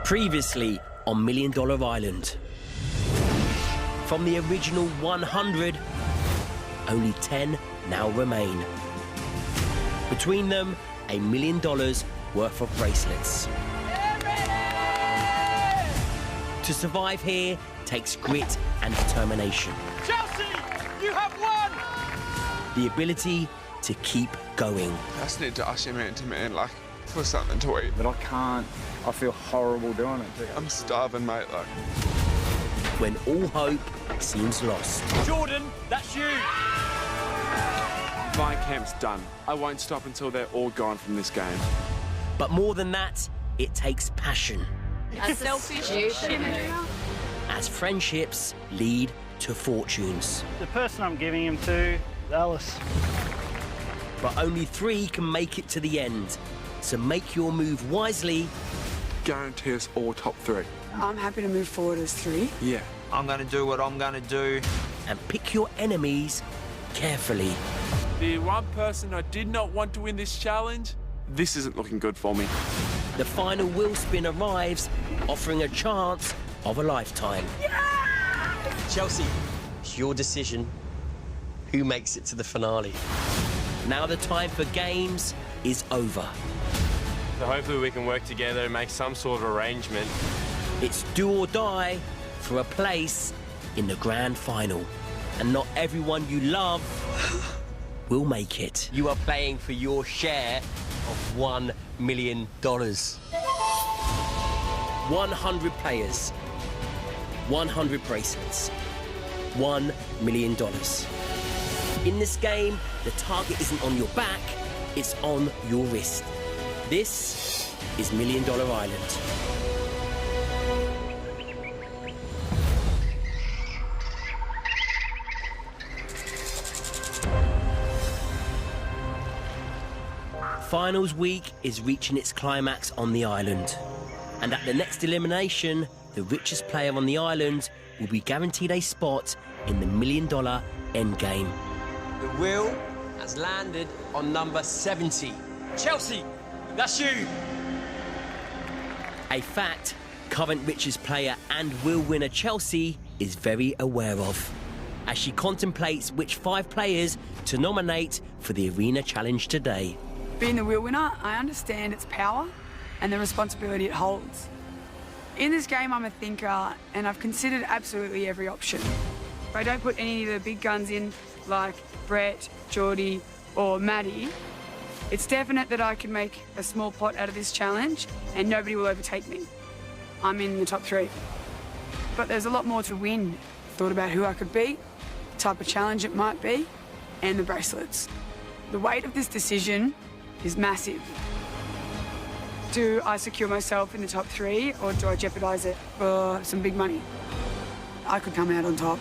Previously on $1 Million Island. From the original 100, only 10 now remain. Between them, $1 million worth of bracelets. To survive here takes grit and determination. Chelsea, you have won! The ability to keep going. I just need to usher him into me and, like, for something to eat. But I can't. I feel horrible doing it too. I'm starving, mate, like. When all hope seems lost. Jordan, that's you! My camp's done. I won't stop until they're all gone from this game. But more than that, it takes passion. A selfish As friendships lead to fortunes. The person I'm giving him to, Alice. But only 3 can make it to the end. So make your move wisely. Guarantee us all top 3. I'm happy to move forward as 3. Yeah. I'm going to do what I'm going to do. And pick your enemies carefully. The one person I did not want to win this challenge, this isn't looking good for me. The final wheel spin arrives, offering a chance of a lifetime. Chelsea, it's your decision. Who makes it to the finale? Now the time for games is over. So hopefully we can work together and make some sort of arrangement. It's do or die for a place in the grand final. And not everyone you love will make it. You are playing for your share of $1 million. 100 players, 100 bracelets, $1 million. In this game, the target isn't on your back, it's on your wrist. This is $1 Million Island. Finals week is reaching its climax on the island. And at the next elimination, the richest player on the island will be guaranteed a spot in the $1 Million endgame. The wheel has landed on number 70. Chelsea, that's you. A fact current richest player and wheel winner Chelsea is very aware of, as she contemplates which 5 players to nominate for the Arena Challenge today. Being the wheel winner, I understand its power and the responsibility it holds. In this game, I'm a thinker, and I've considered absolutely every option. If I don't put any of the big guns in, like Brett, Geordie, or Maddie, it's definite that I can make a small pot out of this challenge, and nobody will overtake me. I'm in the top 3. But there's a lot more to win. Thought about who I could be, the type of challenge it might be, and the bracelets. The weight of this decision is massive. Do I secure myself in the top 3, or do I jeopardise it for some big money? I could come out on top.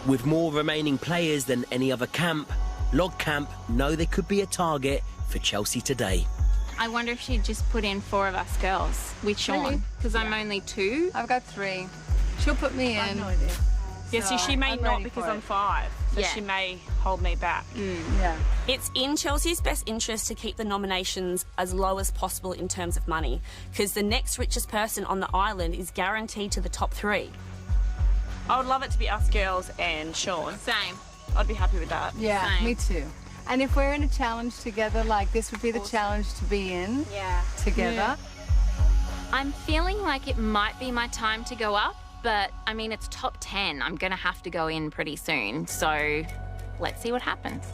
With more remaining players than any other camp, Log Camp know there could be a target for Chelsea today. I wonder if she'd just put in 4 of us girls with Sean, because I'm only 2. I've got 3. She'll put me in. I have no idea. Yes, so she may not because I'm 5, so Yeah. she may hold me back. Yeah. It's in Chelsea's best interest to keep the nominations as low as possible in terms of money, because the next richest person on the island is guaranteed to the top 3. I would love it to be us girls and Sean. Same. I'd be happy with that. Yeah, Same. me too. And if we're in a challenge together, like this would be the challenge to be in together. Yeah. I'm feeling like it might be my time to go up, but I mean, it's top 10. I'm going to have to go in pretty soon. So let's see what happens.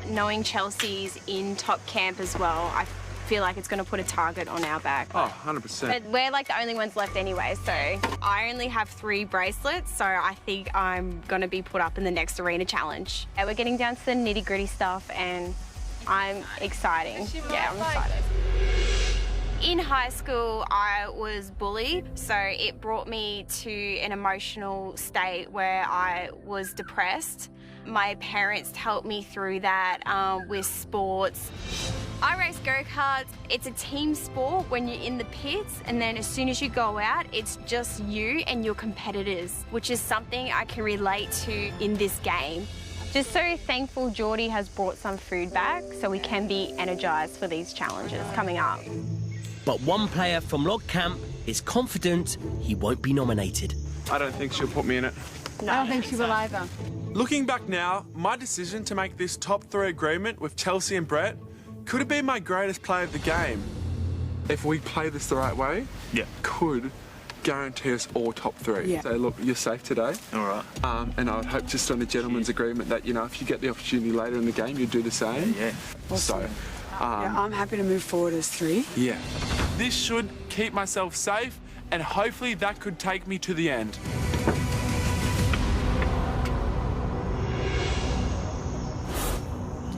Knowing Chelsea's in top camp as well, I feel like it's going to put a target on our back. Oh, 100%. But we're like the only ones left anyway, so I only have 3 bracelets, so I think I'm going to be put up in the next arena challenge. And we're getting down to the nitty-gritty stuff, and I'm exciting. Yeah, I'm excited. In high school, I was bullied, so it brought me to an emotional state where I was depressed. My parents helped me through that with sports. I race go-karts. It's a team sport when you're in the pits, and then as soon as you go out, it's just you and your competitors, which is something I can relate to in this game. Just so thankful Geordie has brought some food back so we can be energised for these challenges coming up. But one player from Log Camp is confident he won't be nominated. I don't think she'll put me in it. No, I don't think she will either. Looking back now, my decision to make this top 3 agreement with Chelsea and Brett could have been my greatest play of the game. If we play this the right way, could guarantee us all top 3. Yeah. So look, you're safe today. All right. And I would hope just on a gentleman's agreement that, you know, if you get the opportunity later in the game, you do the same. Yeah. So, Yeah, I'm happy to move forward as 3. yeah. This should keep myself safe, and hopefully that could take me to the end.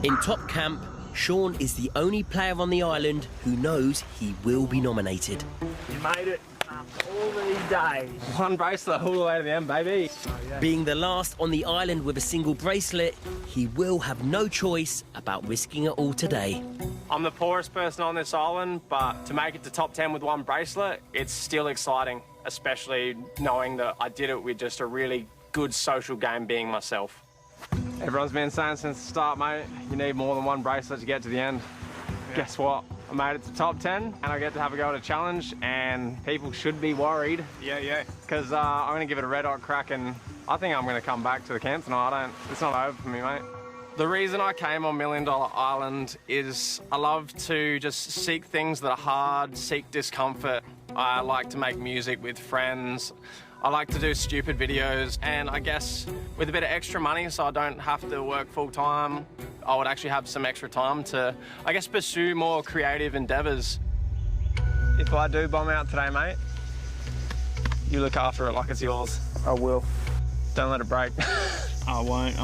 In Top Camp, Sean is the only player on the island who knows he will be nominated. You made it after all these days. One bracelet all the way to the end, baby. Being the last on the island with a single bracelet, he will have no choice about risking it all today. I'm the poorest person on this island, but to make it to top 10 with one bracelet, it's still exciting, especially knowing that I did it with just a really good social game being myself. Everyone's been saying since the start, mate, you need more than one bracelet to get to the end. Yeah. Guess what? I made it to top 10 and I get to have a go at a challenge, and people should be worried. Yeah. Because I'm going to give it a red hot crack, and I think I'm going to come back to the camp tonight. It's not over for me, mate. The reason I came on $1 Million Island is I love to just seek things that are hard, seek discomfort. I like to make music with friends. I like to do stupid videos, and I guess with a bit of extra money so I don't have to work full time, I would actually have some extra time to, I guess, pursue more creative endeavours. If I do bomb out today, mate, you look after it like it's yours. I will. Don't let it break. I won't.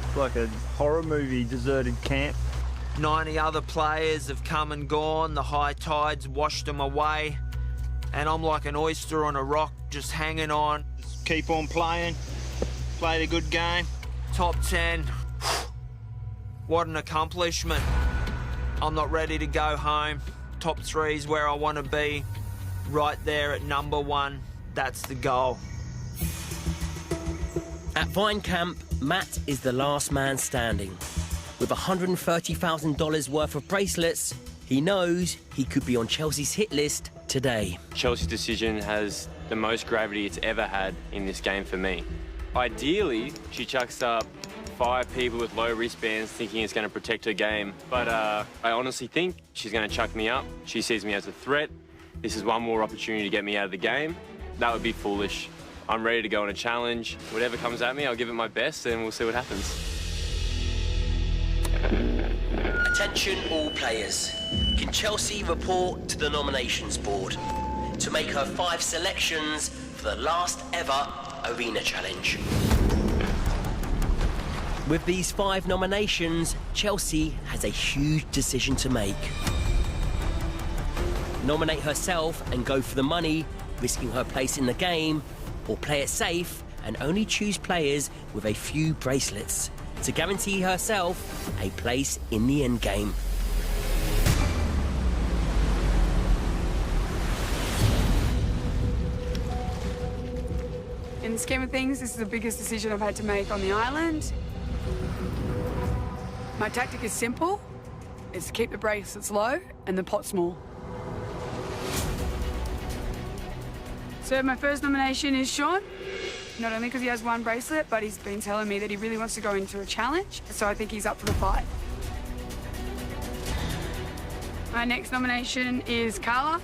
It's like a horror movie, deserted camp. 90 other players have come and gone. The high tides washed them away. And I'm like an oyster on a rock, just hanging on. Just keep on playing. Play the good game. Top 10. What an accomplishment. I'm not ready to go home. Top 3 is where I want to be. Right there at number 1. That's the goal. At Vine Camp, Matt is the last man standing. With $130,000 worth of bracelets, he knows he could be on Chelsea's hit list today. Chelsea's decision has the most gravity it's ever had in this game for me. Ideally, she chucks up 5 people with low wristbands thinking it's going to protect her game. But I honestly think she's going to chuck me up. She sees me as a threat. This is one more opportunity to get me out of the game. That would be foolish. I'm ready to go on a challenge. Whatever comes at me, I'll give it my best and we'll see what happens. Attention all players. Can Chelsea report to the nominations board to make her 5 selections for the last ever Arena Challenge? With these 5 nominations, Chelsea has a huge decision to make. Nominate herself and go for the money, risking her place in the game, or play it safe and only choose players with a few bracelets to guarantee herself a place in the end game. In the scheme of things, this is the biggest decision I've had to make on the island. My tactic is simple. It's to keep the bracelets low and the pot small. So my first nomination is Sean. Not only because he has 1 bracelet, but he's been telling me that he really wants to go into a challenge, so I think he's up for the fight. My next nomination is Carla.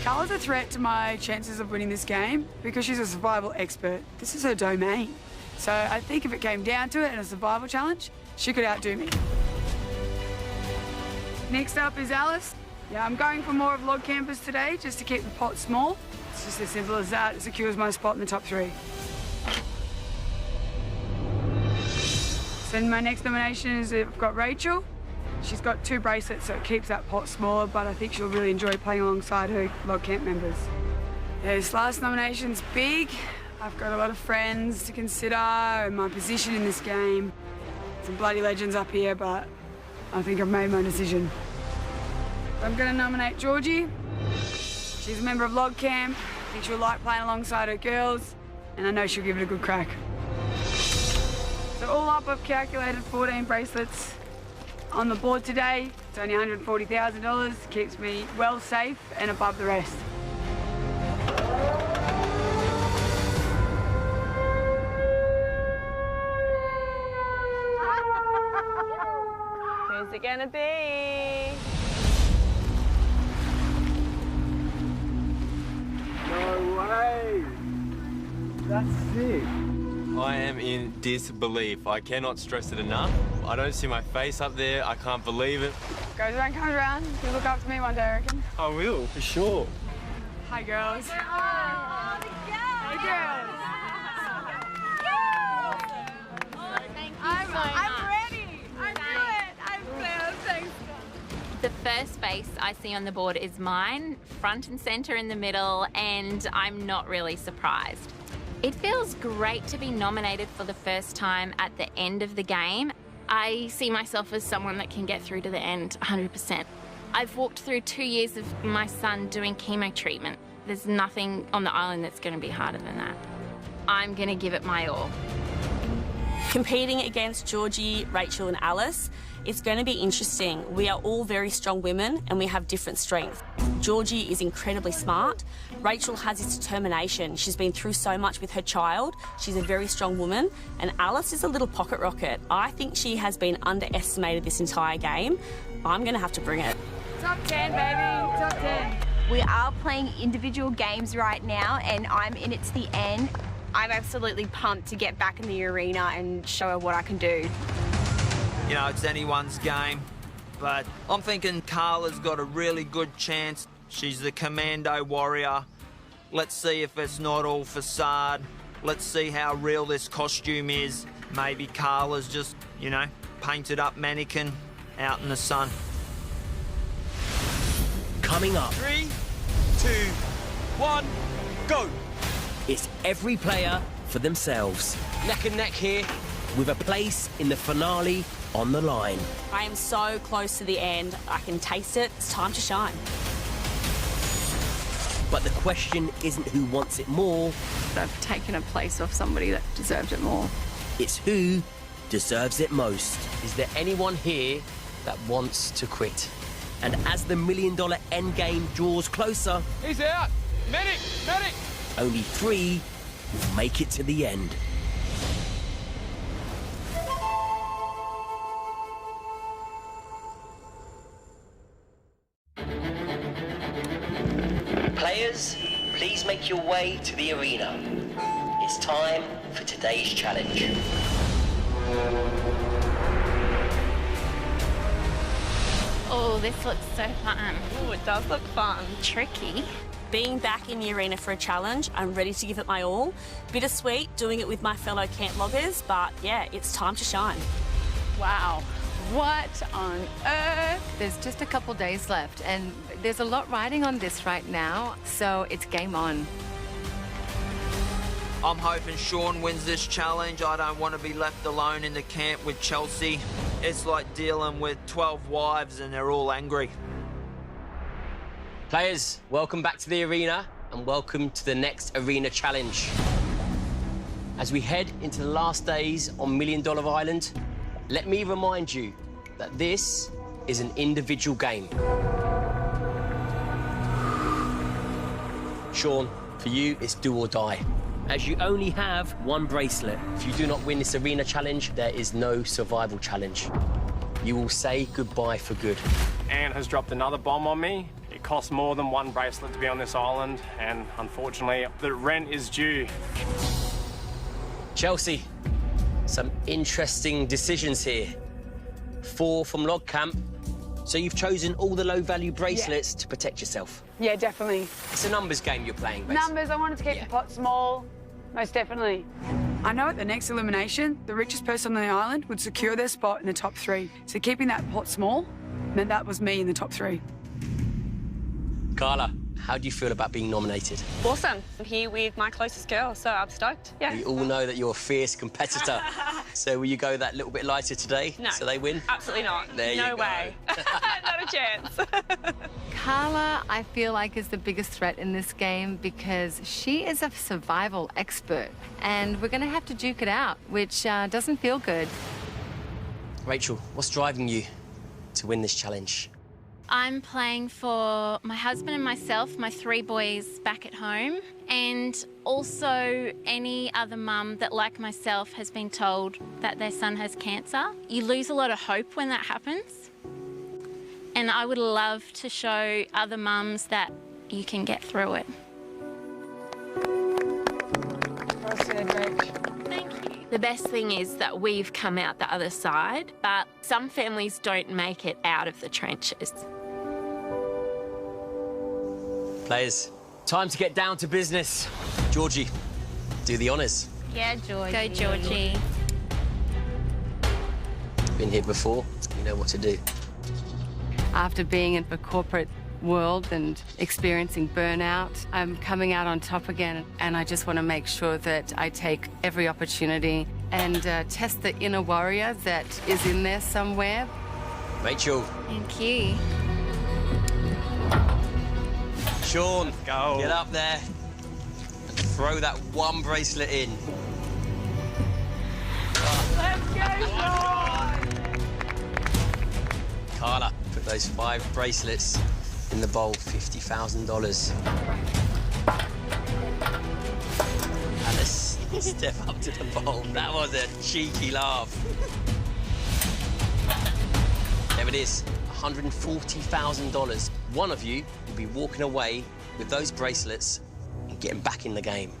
Carla's a threat to my chances of winning this game because she's a survival expert. This is her domain. So I think if it came down to it in a survival challenge, she could outdo me. Next up is Alice. Yeah, I'm going for more of log campers today just to keep the pot small. It's just as simple as that. It secures my spot in the top 3. So my next nomination is I've got Rachel. She's got 2 bracelets, so it keeps that pot smaller, but I think she'll really enjoy playing alongside her log camp members. Yeah, this last nomination's big. I've got a lot of friends to consider and my position in this game. Some bloody legends up here, but I think I've made my decision. I'm going to nominate Georgie. She's a member of Log Camp. I think she'll like playing alongside her girls, and I know she'll give it a good crack. So all up, I've calculated 14 bracelets. On the board today, it's only $140,000, keeps me well safe and above the rest. Who's it gonna be? No way! That's sick. I am in disbelief. I cannot stress it enough. I don't see my face up there. I can't believe it. Goes around, comes around. You look after me one day, I reckon. I will, for sure. Hi, girls. Oh, the Hey, girls. I'm ready. I'm good. I'm good. Thanks. The first space I see on the board is mine, front and center in the middle, and I'm not really surprised. It feels great to be nominated for the first time at the end of the game. I see myself as someone that can get through to the end 100%. I've walked through 2 years of my son doing chemo treatment. There's nothing on the island that's going to be harder than that. I'm going to give it my all. Competing against Georgie, Rachel and Alice, it's going to be interesting. We are all very strong women and we have different strengths. Georgie is incredibly smart. Rachel has this determination. She's been through so much with her child. She's a very strong woman. And Alice is a little pocket rocket. I think she has been underestimated this entire game. I'm going to have to bring it. Top 10, baby. Top 10. We are playing individual games right now, and I'm in it to the end. I'm absolutely pumped to get back in the arena and show her what I can do. You know, it's anyone's game, but I'm thinking Carla's got a really good chance. She's the commando warrior. Let's see if it's not all facade. Let's see how real this costume is. Maybe Carla's just, you know, painted up mannequin out in the sun. Coming up. 3, 2, 1, go! It's every player for themselves. Neck and neck here. With a place in the finale on the line. I am so close to the end. I can taste it. It's time to shine. But the question isn't who wants it more. I've taken a place off somebody that deserved it more. It's who deserves it most. Is there anyone here that wants to quit? And as the $1 million endgame draws closer, He's out! Medic! Medic! only 3 will make it to the end. Players, please make your way to the arena. It's time for today's challenge. Oh, this looks so fun. Oh, it does look fun. Tricky. Being back in the arena for a challenge, I'm ready to give it my all. Bittersweet doing it with my fellow camp loggers, but yeah, it's time to shine. Wow. What on earth? There's just a couple days left, and there's a lot riding on this right now, so it's game on. I'm hoping Sean wins this challenge. I don't want to be left alone in the camp with Chelsea. It's like dealing with 12 wives and they're all angry. Players, welcome back to the arena and welcome to the next arena challenge. As we head into the last days on $1 Million Island, let me remind you that this is an individual game. Sean, for you, it's do or die. As you only have 1 bracelet. If you do not win this arena challenge, there is no survival challenge. You will say goodbye for good. Anne has dropped another bomb on me. It costs more than 1 bracelet to be on this island, and unfortunately, the rent is due. Chelsea, some interesting decisions here. 4 from Log Camp. So you've chosen all the low-value bracelets to protect yourself. Yeah, definitely. It's a numbers game you're playing, basically. Numbers, I wanted to keep the pot small. Most definitely. I know at the next elimination, the richest person on the island would secure their spot in the top 3. So keeping that pot small meant that was me in the top 3. Carla, how do you feel about being nominated? Awesome. I'm here with my closest girl, so I'm stoked. Yeah. We all know that you're a fierce competitor. So will you go that little bit lighter today No. so they win? Absolutely not. There you no go. way. Not a chance. Carla, I feel like, is the biggest threat in this game because she is a survival expert, and we're going to have to duke it out, which doesn't feel good. Rachel, what's driving you? to win this challenge? I'm playing for my husband and myself, my 3 boys back at home, and also any other mum that, like myself, has been told that their son has cancer. You lose a lot of hope when that happens. And I would love to show other mums that you can get through it. Well said, Rach. Thank you. The best thing is that we've come out the other side, but some families don't make it out of the trenches. Players, time to get down to business. Georgie, do the honours. Yeah, Georgie. Go, Georgie. Been here before, you know what to do. After being in the corporate world and experiencing burnout, I'm coming out on top again, and I just want to make sure that I take every opportunity and test the inner warrior that is in there somewhere. Rachel. Thank you. Sean, go. Get up there and throw that 1 bracelet in. Let's go, Sean! Carla, put those 5 bracelets in the bowl, $50,000. Alice, step up to the bowl. That was a cheeky laugh. There it is, $140,000. One of you will be walking away with those bracelets and getting back in the game.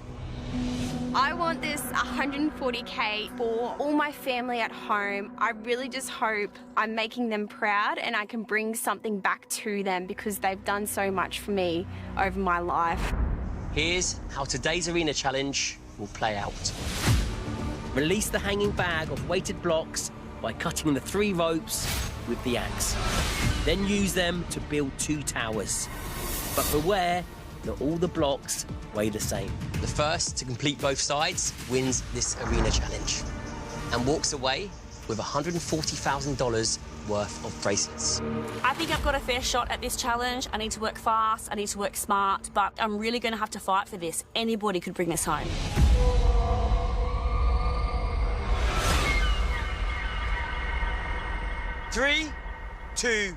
I want this 140K for all my family at home. I really just hope I'm making them proud and I can bring something back to them because they've done so much for me over my life. Here's how today's arena challenge will play out. Release the hanging bag of weighted blocks by cutting the 3 ropes with the axe. Then use them to build 2 towers. But beware, not all the blocks weigh the same. The first to complete both sides wins this arena challenge and walks away with $140,000 worth of bracelets. I think I've got a fair shot at this challenge. I need to work fast, I need to work smart, but I'm really going to have to fight for this. Anybody could bring this home. Three, 2,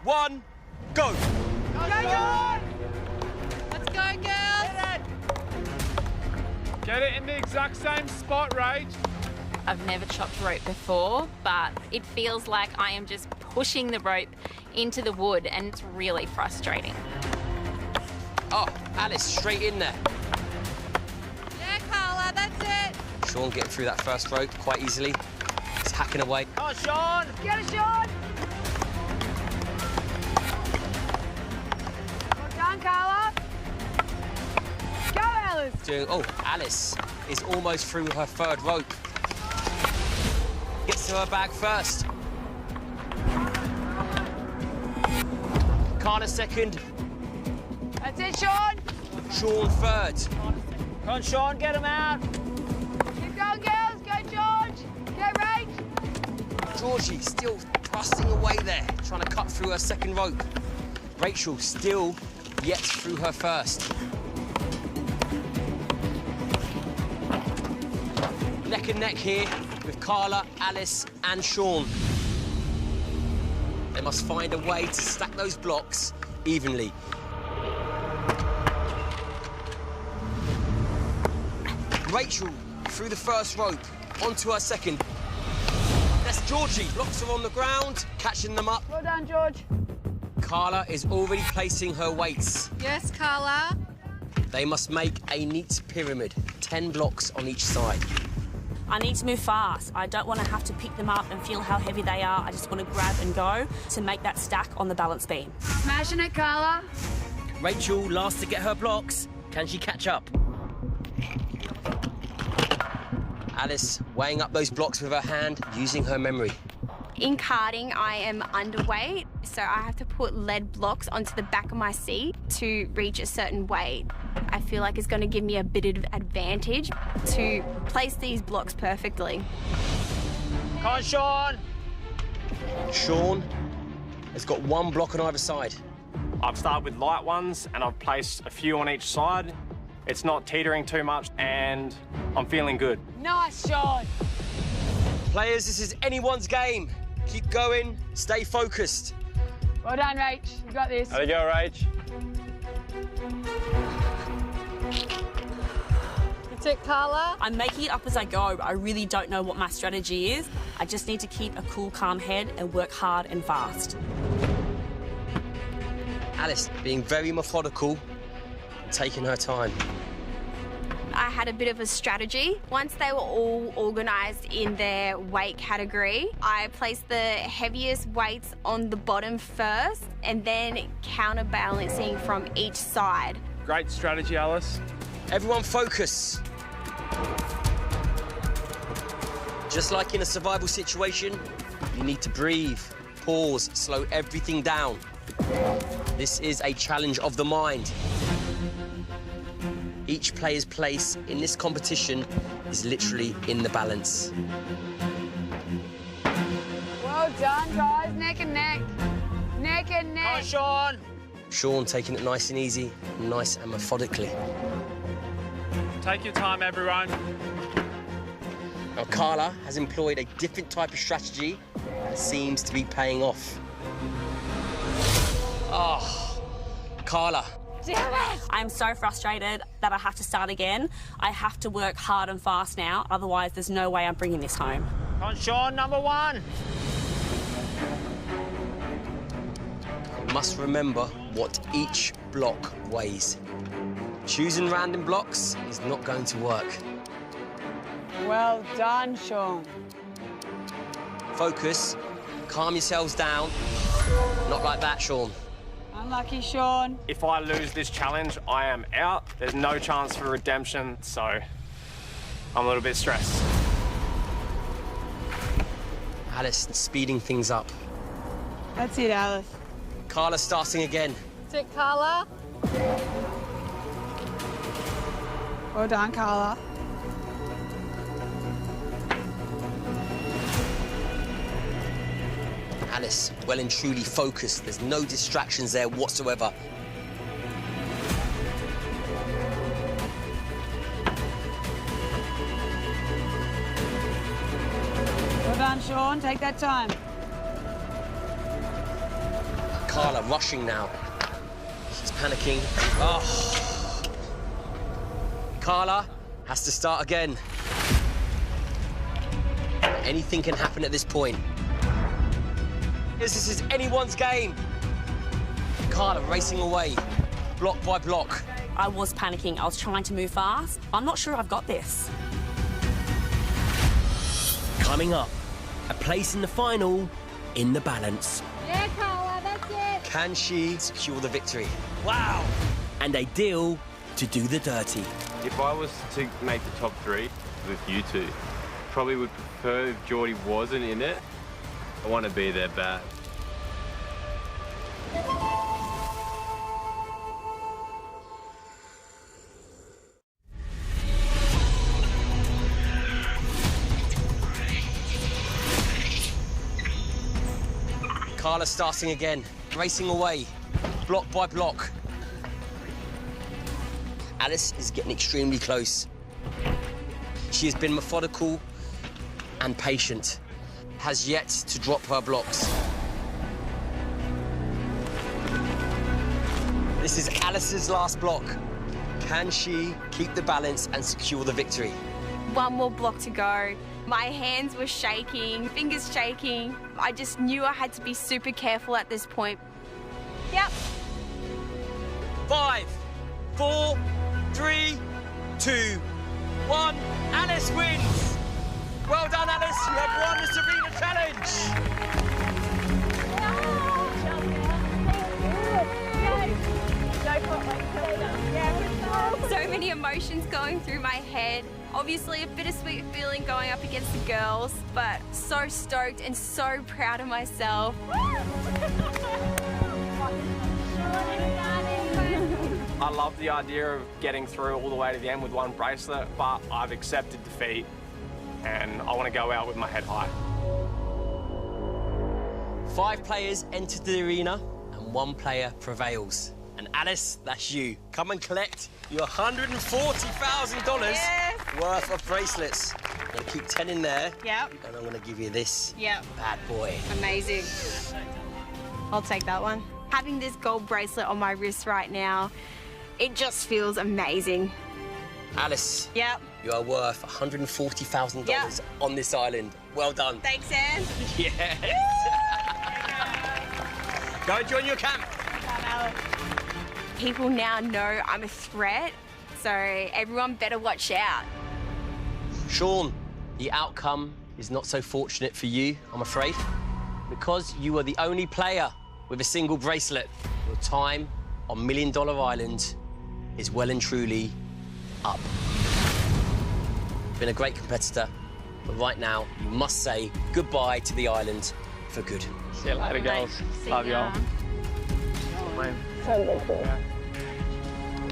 1, go! Go, Sean! Let's go, girls! Get it in the exact same spot, Rach. I've never chopped rope before, but it feels like I am just pushing the rope into the wood, and it's really frustrating. Oh, Alice, straight in there. Yeah, Carla, that's it. Sean getting through that first rope quite easily. He's hacking away. Come on, Sean! Get it, Sean! Well done, Carla. Go, Alice! Oh, Alice is almost through her 3rd rope. Gets to her bag first. Carla 2nd. That's it, Sean! Sean 3rd. Come on, Sean, get him out! Keep going, girls! Go, George! Go, Rach! Georgie still thrusting away there, trying to cut through her 2nd rope. Rachel still yet through her 1st. Neck and neck here with Carla, Alice and Sean. They must find a way to stack those blocks evenly. Rachel through the 1st rope, onto her 2nd. That's Georgie. Blocks are on the ground, catching them up. Well done, George. Carla is already placing her weights. Yes, Carla. They must make a neat pyramid, 10 blocks on each side. I need to move fast. I don't want to have to pick them up and feel how heavy they are. I just want to grab and go to make that stack on the balance beam. Smashing it, Carla. Rachel, last to get her blocks. Can she catch up? Alice weighing up those blocks with her hand, using her memory. In karting, I am underweight, so I have to put lead blocks onto the back of my seat to reach a certain weight. I feel like it's going to give me a bit of advantage to place these blocks perfectly. Come on, Sean! Sean has got 1 block on either side. I've started with light ones and I've placed a few on each side. It's not teetering too much and I'm feeling good. Nice, Sean. Players, this is anyone's game. Keep going. Stay focused. Well done, Rach. You got this. How'd it go, Rach? That's it, Carla. I'm making it up as I go, but I really don't know what my strategy is. I just need to keep a cool, calm head and work hard and fast. Alice being very methodical, taking her time. I had a bit of a strategy. Once they were all organised in their weight category, I placed the heaviest weights on the bottom first and then counterbalancing from each side. Great strategy, Alice. Everyone focus. Just like in a survival situation, you need to breathe, pause, slow everything down. This is a challenge of the mind. Each player's place in this competition is literally in the balance. Well done, guys. Neck and neck. Neck and neck. Come on, Sean. Sean taking it nice and easy, nice and methodically. Take your time, everyone. Now, Carla has employed a different type of strategy that seems to be paying off. Oh, Carla. Damn it! I'm so frustrated that I have to start again. I have to work hard and fast now, otherwise there's no way I'm bringing this home. Come on, Sean, number one. You must remember what each block weighs. Choosing random blocks is not going to work. Well done, Sean. Focus, calm yourselves down. Not like that, Sean. Unlucky, Sean. If I lose this challenge, I am out. There's no chance for redemption, so I'm a little bit stressed. Alice speeding things up. That's it, Alice. Carla starting again. That's it, Carla. Well done, Carla. Alice, well and truly focused. There's no distractions there whatsoever. Well done, Sean. Take that time. Carla rushing now. She's panicking. Oh. Carla has to start again. Anything can happen at this point. This is anyone's game. Carla racing away, block by block. I was panicking. I was trying to move fast. I'm not sure I've got this. Coming up, a place in the final in the balance. Yeah, Carla, that's it. Can she secure the victory? Wow! And a deal to do the dirty. If I was to make the top three with you two, probably would prefer if Geordie wasn't in it. I want to be there bad. Carla starting again, racing away, block by block. Alice is getting extremely close. She has been methodical and patient, has yet to drop her blocks. This is Alice's last block. Can she keep the balance and secure the victory? One more block to go. My hands were shaking, fingers shaking. I just knew I had to be super careful at this point. Yep. 5, 4, 3, 2, 1. Alice wins! Well done, Alice. You have won this arena challenge. So many emotions going through my head. Obviously a bittersweet feeling going up against the girls, but so stoked and so proud of myself. I love the idea of getting through all the way to the end with one bracelet, but I've accepted defeat and I want to go out with my head high. 5 players entered the arena and 1 player prevails. And Alice, that's you. Come and collect your $140,000 worth of bracelets. I'm going to keep 10 in there. Yep. And I'm going to give you this Yep. bad boy. Amazing. I'll take that one. Having this gold bracelet on my wrist right now, it just feels amazing. Alice. Yep. You are worth $140,000 on this island. Well done. Thanks, Anne. Yes. Go and join your camp. People now know I'm a threat, so everyone better watch out. Sean, the outcome is not so fortunate for you, I'm afraid. Because you are the only player with a single bracelet, your time on $1 Million Island is well and truly up. Been a great competitor, but right now you must say goodbye to the island for good. See you later, girls. Love y'all.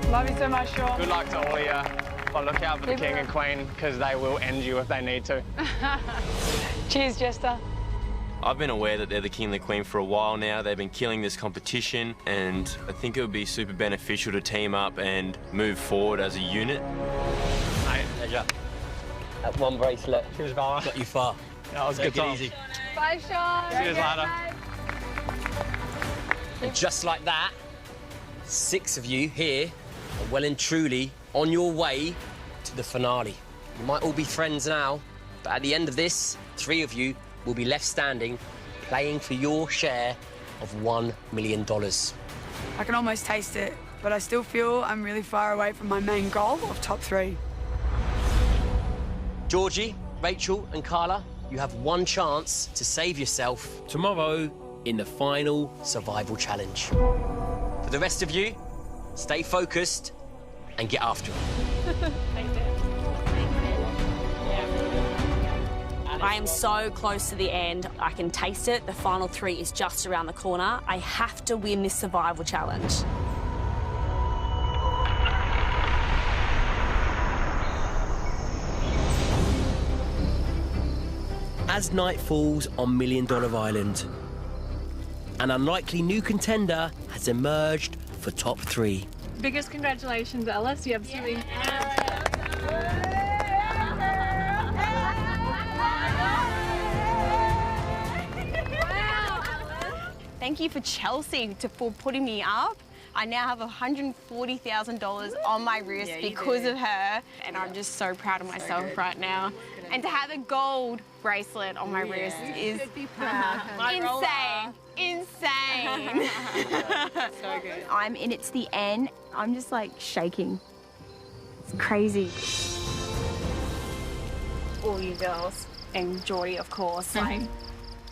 Love you so much, Sean. Good luck to all of you. But look out for the king and queen, because they will end you if they need to. Cheers, Jester. I've been aware that they're the king and the queen for a while now. They've been killing this competition, and I think it would be super beneficial to team up and move forward as a unit. Mate, pleasure. That one bracelet got you far. That was Take good it time. easy. Bye, Sean. Cheers, later. And just like that, 6 of you here are well and truly on your way to the finale. You might all be friends now, but at the end of this, 3 of you will be left standing, playing for your share of $1 million. I can almost taste it, but I still feel I'm really far away from my main goal of top 3. Georgie, Rachel and Carla, you have one chance to save yourself tomorrow in the final survival challenge. For the rest of you, stay focused and get after it. I am so close to the end. I can taste it. The final 3 is just around the corner. I have to win this survival challenge. As night falls on $1 Million Island, an unlikely new contender has emerged for top 3. Biggest congratulations, Alice. You absolutely. Thank you for Chelsea for putting me up. I now have $140,000 on my wrist because of her, and I'm just so proud of myself right now. And to have a gold bracelet on my wrist is insane. Insane. So good. I'm in it to the end. I'm just like shaking. It's crazy. All you girls and Geordie, of course. Like,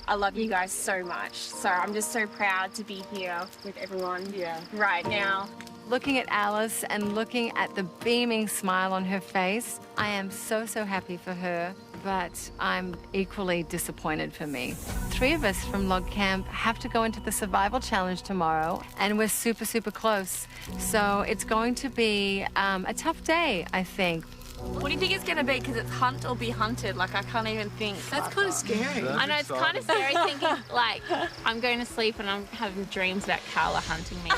I love you guys so much. So I'm just so proud to be here with everyone right now. Looking at Alice and looking at the beaming smile on her face, I am so, so happy for her, but I'm equally disappointed for me. 3 of us from Log Camp have to go into the survival challenge tomorrow, and we're super, super close. So it's going to be a tough day, I think. What do you think it's going to be? Because it's hunt or be hunted. Like, I can't even think. That's kind of scary. I know, it's kind of scary thinking, like, I'm going to sleep and I'm having dreams about Carla hunting me.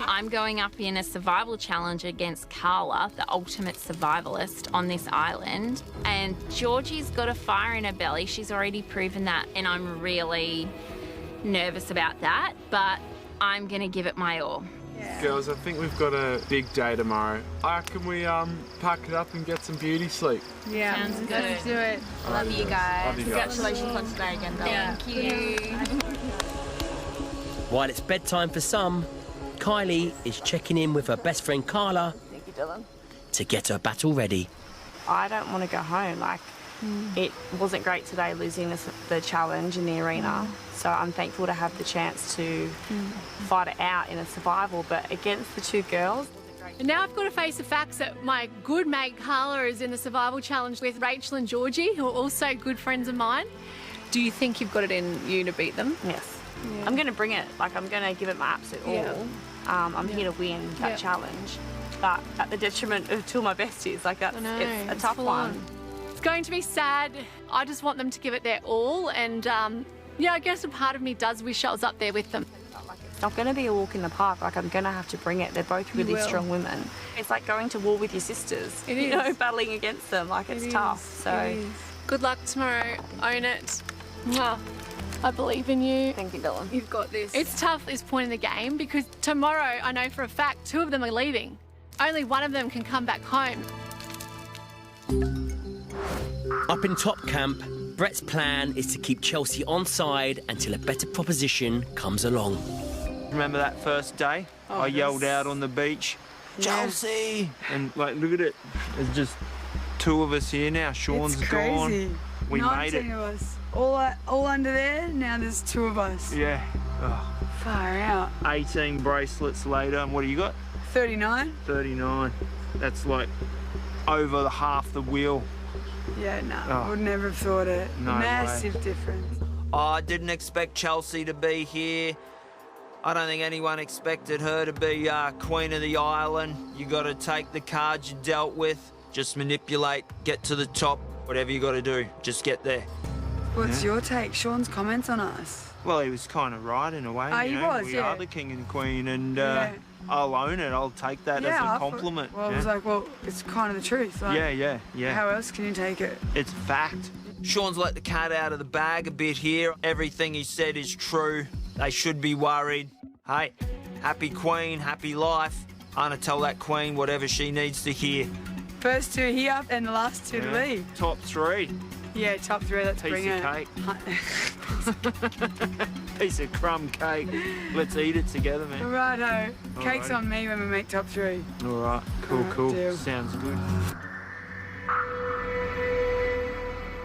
I'm going up in a survival challenge against Carla, the ultimate survivalist on this island. And Georgie's got a fire in her belly. She's already proven that. And I'm really nervous about that. But I'm going to give it my all. Girls, I think we've got a big day tomorrow. Can we pack it up and get some beauty sleep? Yeah, sounds good. Let's do it. Love you guys. Love you guys. Congratulations on today again, darling. Thank you. While it's bedtime for some, Kylie is checking in with her best friend Carla Thank you, Dylan. to get her battle ready. I don't want to go home. Like, it wasn't great today losing the challenge in the arena. So I'm thankful to have the chance to fight it out in a survival. But against the 2 girls, And now I've got to face the facts that my good mate Carla is in the survival challenge with Rachel and Georgie, who are also good friends of mine. Do you think you've got it in you to beat them? yes. I'm going to bring it. Like, I'm going to give it my absolute all. I'm here to win that challenge. But at the detriment of 2 of my besties. Like, it's a tough one. It's going to be sad. I just want them to give it their all and Yeah, I guess a part of me does wish I was up there with them. It's not going to be a walk in the park. Like, I'm going to have to bring it. They're both really strong women. It's like going to war with your sisters. It you is. know, battling against them. Like, it's tough. So, good luck tomorrow. Own it. Mwah. I believe in you. Thank you, Dylan. You've got this. It's tough at this point in the game because tomorrow, I know for a fact, 2 of them are leaving. Only one of them can come back home. Up in top camp, Brett's plan is to keep Chelsea on side until a better proposition comes along. Remember that first day? I yelled out on the beach, Chelsea! And like, look at it. There's just 2 of us here now. Sean's It's crazy. gone. We 19 made it. of us. All under there, now there's 2 of us. Yeah. Oh. Far out. 18 bracelets later, and what do you got? 39? 39. That's like over half the wheel. Yeah, no, I would never have thought it. No Massive way. difference. I didn't expect Chelsea to be here. I don't think anyone expected her to be Queen of the Island. You got to take the cards you dealt with, just manipulate, get to the top, whatever you got to do, just get there. What's your take? Sean's comments on us? Well, he was kind of right in a way. He was, we yeah. are the king and queen, and Yeah. I'll own it. I'll take that as a compliment. Well, I was like, well, it's kind of the truth. Like, yeah. How else can you take it? It's fact. Sean's let the cat out of the bag a bit here. Everything he said is true. They should be worried. Hey, happy queen, happy life. I'm gonna tell that queen whatever she needs to hear. First 2 here and the last 2 to leave. Top 3. Yeah, top 3, let's bring it. Piece of cake. Piece of crumb cake. Let's eat it together, man. Righto. Cake's Alrighty. on me when we make top 3. All right, cool. deal. Sounds good.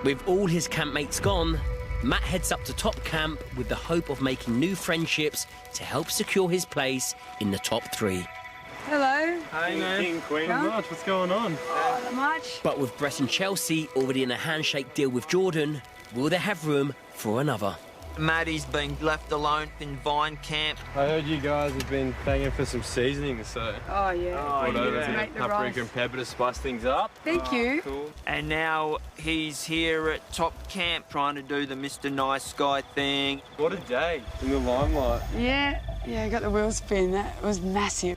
With all his campmates gone, Matt heads up to top camp with the hope of making new friendships to help secure his place in the top 3. Hello. Hey, man. King, Queen, Huh? much. What's going on? Not much. But with Brett and Chelsea already in a handshake deal with Jordan, will they have room for another? Maddie's been left alone in Vine Camp. I heard you guys have been banging for some seasoning, so... Oh, yeah. Brought over To some make the paprika rice. and pepper to spice things up. Thank you. Cool. And now he's here at top camp trying to do the Mr. Nice Guy thing. What a day in the limelight. Yeah, I got the wheel spin. That was massive.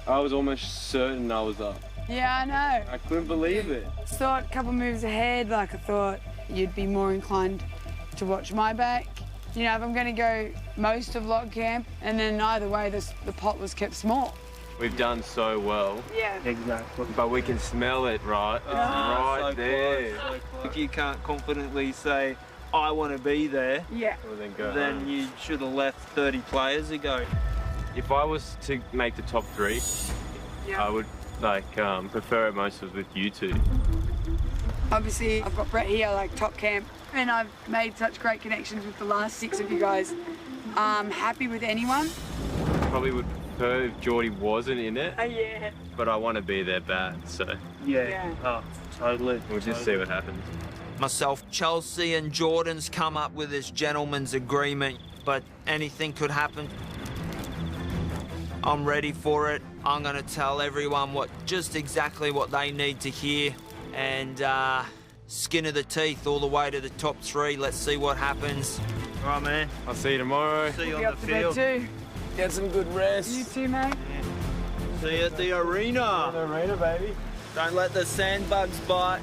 I was almost certain I was up. Yeah, I know. I couldn't believe it. Thought a couple moves ahead, like I thought you'd be more inclined to watch my back. You know, if I'm going to go most of log camp, and then either way, the pot was kept small. We've done so well. Yeah. Exactly. But we can smell it, right? It's right so there. close. If you can't confidently say, I want to be there, Yeah. Well, then go then home. you should have left 30 players ago. If I was to make the top 3, Yeah. I would prefer it most with you 2. Obviously, I've got Brett here, like top camp, and I've made such great connections with the last 6 of you guys. I'm happy with anyone. Probably would prefer if Geordie wasn't in it, Yeah. but I want to be there bad, so Yeah. Oh, totally. we'll just see what happens. Myself, Chelsea and Jordan's come up with this gentleman's agreement, but anything could happen. I'm ready for it. I'm gonna tell everyone just exactly what they need to hear, and skin of the teeth all the way to the top 3. Let's see what happens. All right, man. I'll see you tomorrow. See you Be on up the to bed field. too. Get some good rest. You too, mate. See you at the arena. The arena, baby. Don't let the sandbugs bite.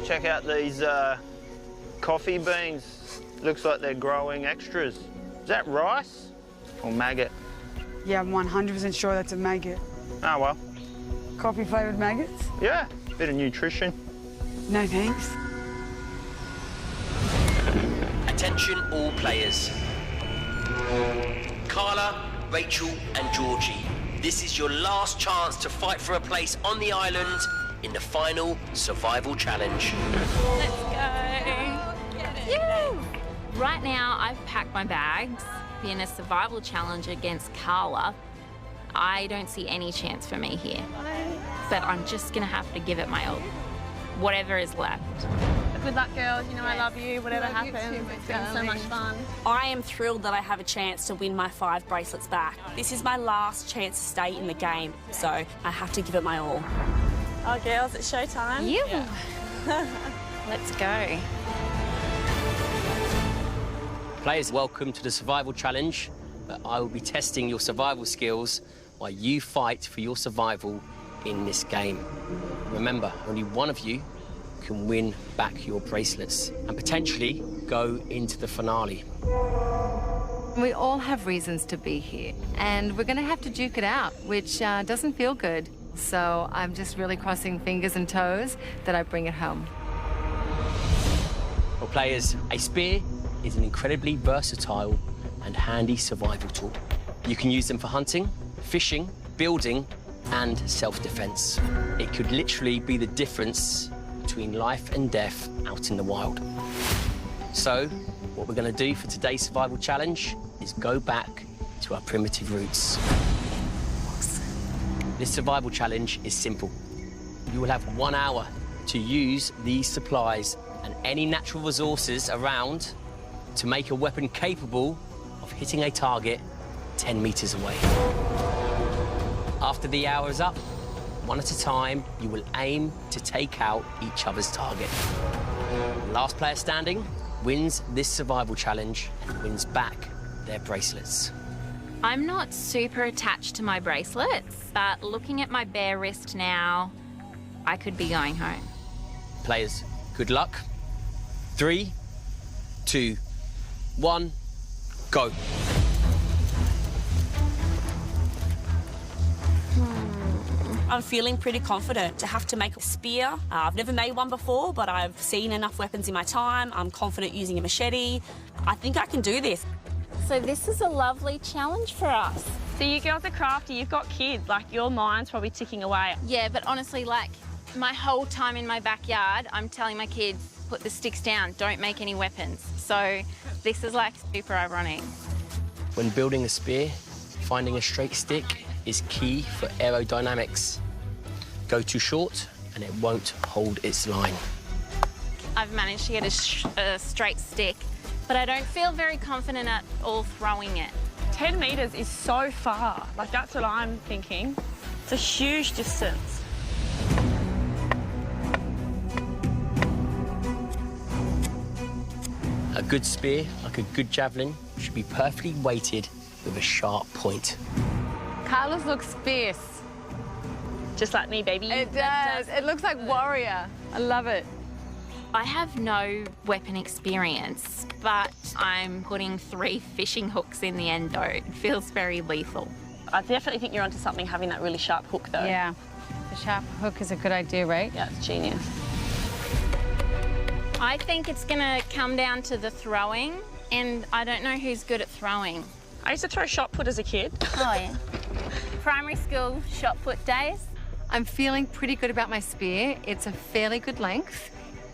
Check out these coffee beans. Looks like they're growing extras. Is that rice or maggot? Yeah, I'm 100% sure that's a maggot. Oh, well. Coffee-flavoured maggots? Yeah, bit of nutrition. No thanks. Attention all players. Carla, Rachel and Georgie, this is your last chance to fight for a place on the island in the final survival challenge. Let's go. Woo! Right now, I've packed my bags. In a survival challenge against Carla, I don't see any chance for me here. But I'm just gonna have to give it my all. whatever is left. Good luck, girls. You know I love you. Whatever happens, it's been so much fun. I am thrilled that I have a chance to win my 5 bracelets back. This is my last chance to stay in the game, so I have to give it my all. Oh, girls, it's showtime. Yeah. Let's go. Players, welcome to the survival challenge. I will be testing your survival skills while you fight for your survival in this game. Remember, only one of you can win back your bracelets and potentially go into the finale. We all have reasons to be here, and we're going to have to duke it out, which doesn't feel good. So I'm just really crossing fingers and toes that I bring it home. Well, players, a spear is an incredibly versatile and handy survival tool. You can use them for hunting, fishing, building, and self-defense. It could literally be the difference between life and death out in the wild. So, what we're going to do for today's survival challenge is go back to our primitive roots. This survival challenge is simple. You will have 1 hour to use these supplies and any natural resources around to make a weapon capable of hitting a target 10 meters away. After the hour is up, one at a time, you will aim to take out each other's target. The last player standing wins this survival challenge and wins back their bracelets. I'm not super attached to my bracelets, but looking at my bare wrist now, I could be going home. Players, good luck. 3, 2, 1, go. I'm feeling pretty confident to have to make a spear. I've never made one before, but I've seen enough weapons in my time. I'm confident using a machete. I think I can do this. So this is a lovely challenge for us. So you girls are crafty, you've got kids, like your mind's probably ticking away. Yeah, but honestly, like, my whole time in my backyard, I'm telling my kids, put the sticks down, don't make any weapons. So this is like super ironic. When building a spear, finding a straight stick is key for aerodynamics. Go too short and it won't hold its line. I've managed to get a straight stick, but I don't feel very confident at all throwing it. 10 metres is so far. Like, that's what I'm thinking. It's a huge distance. A good spear, like a good javelin, should be perfectly weighted with a sharp point. Carla's looks fierce. Just like me, baby. It does. It looks like warrior. I love it. I have no weapon experience, but I'm putting 3 fishing hooks in the endo. It feels very lethal. I definitely think you're onto something having that really sharp hook, though. Yeah. The sharp hook is a good idea, right? Yeah, it's genius. I think it's gonna come down to the throwing, and I don't know who's good at throwing. I used to throw shot put as a kid. Oh, yeah. Primary school shot put days. I'm feeling pretty good about my spear. It's a fairly good length.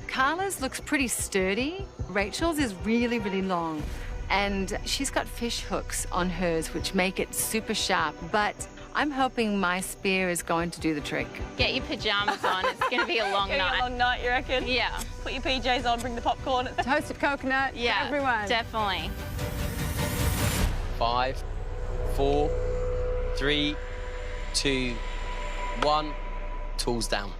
Carla's looks pretty sturdy. Rachel's is really, really long. And she's got fish hooks on hers, which make it super sharp. But I'm hoping my spear is going to do the trick. Get your pajamas on. It's going to be a long night. A long night, you reckon? Yeah. Put your PJs on, bring the popcorn. Toasted coconut for everyone. Definitely. 5, 4, 3, 2, 1. Tools down.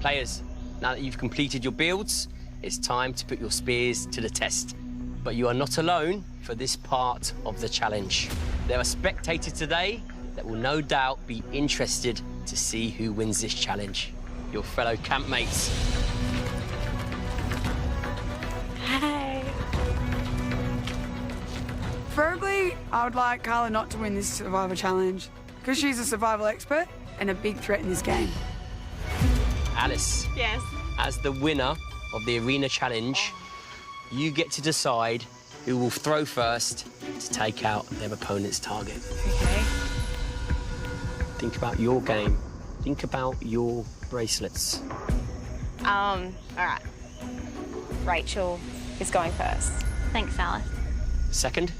Players, now that you've completed your builds, it's time to put your spears to the test. But you are not alone for this part of the challenge. There are spectators today that will no doubt be interested to see who wins this challenge. Your fellow campmates. Hey. Preferably, I would like Carla not to win this survival challenge because she's a survival expert and a big threat in this game. Alice. Yes. As the winner of the arena challenge, you get to decide who will throw first to take out their opponent's target. Okay. Think about your game. Think about your bracelets. All right. Rachel is going first. Thanks, Alice. Second?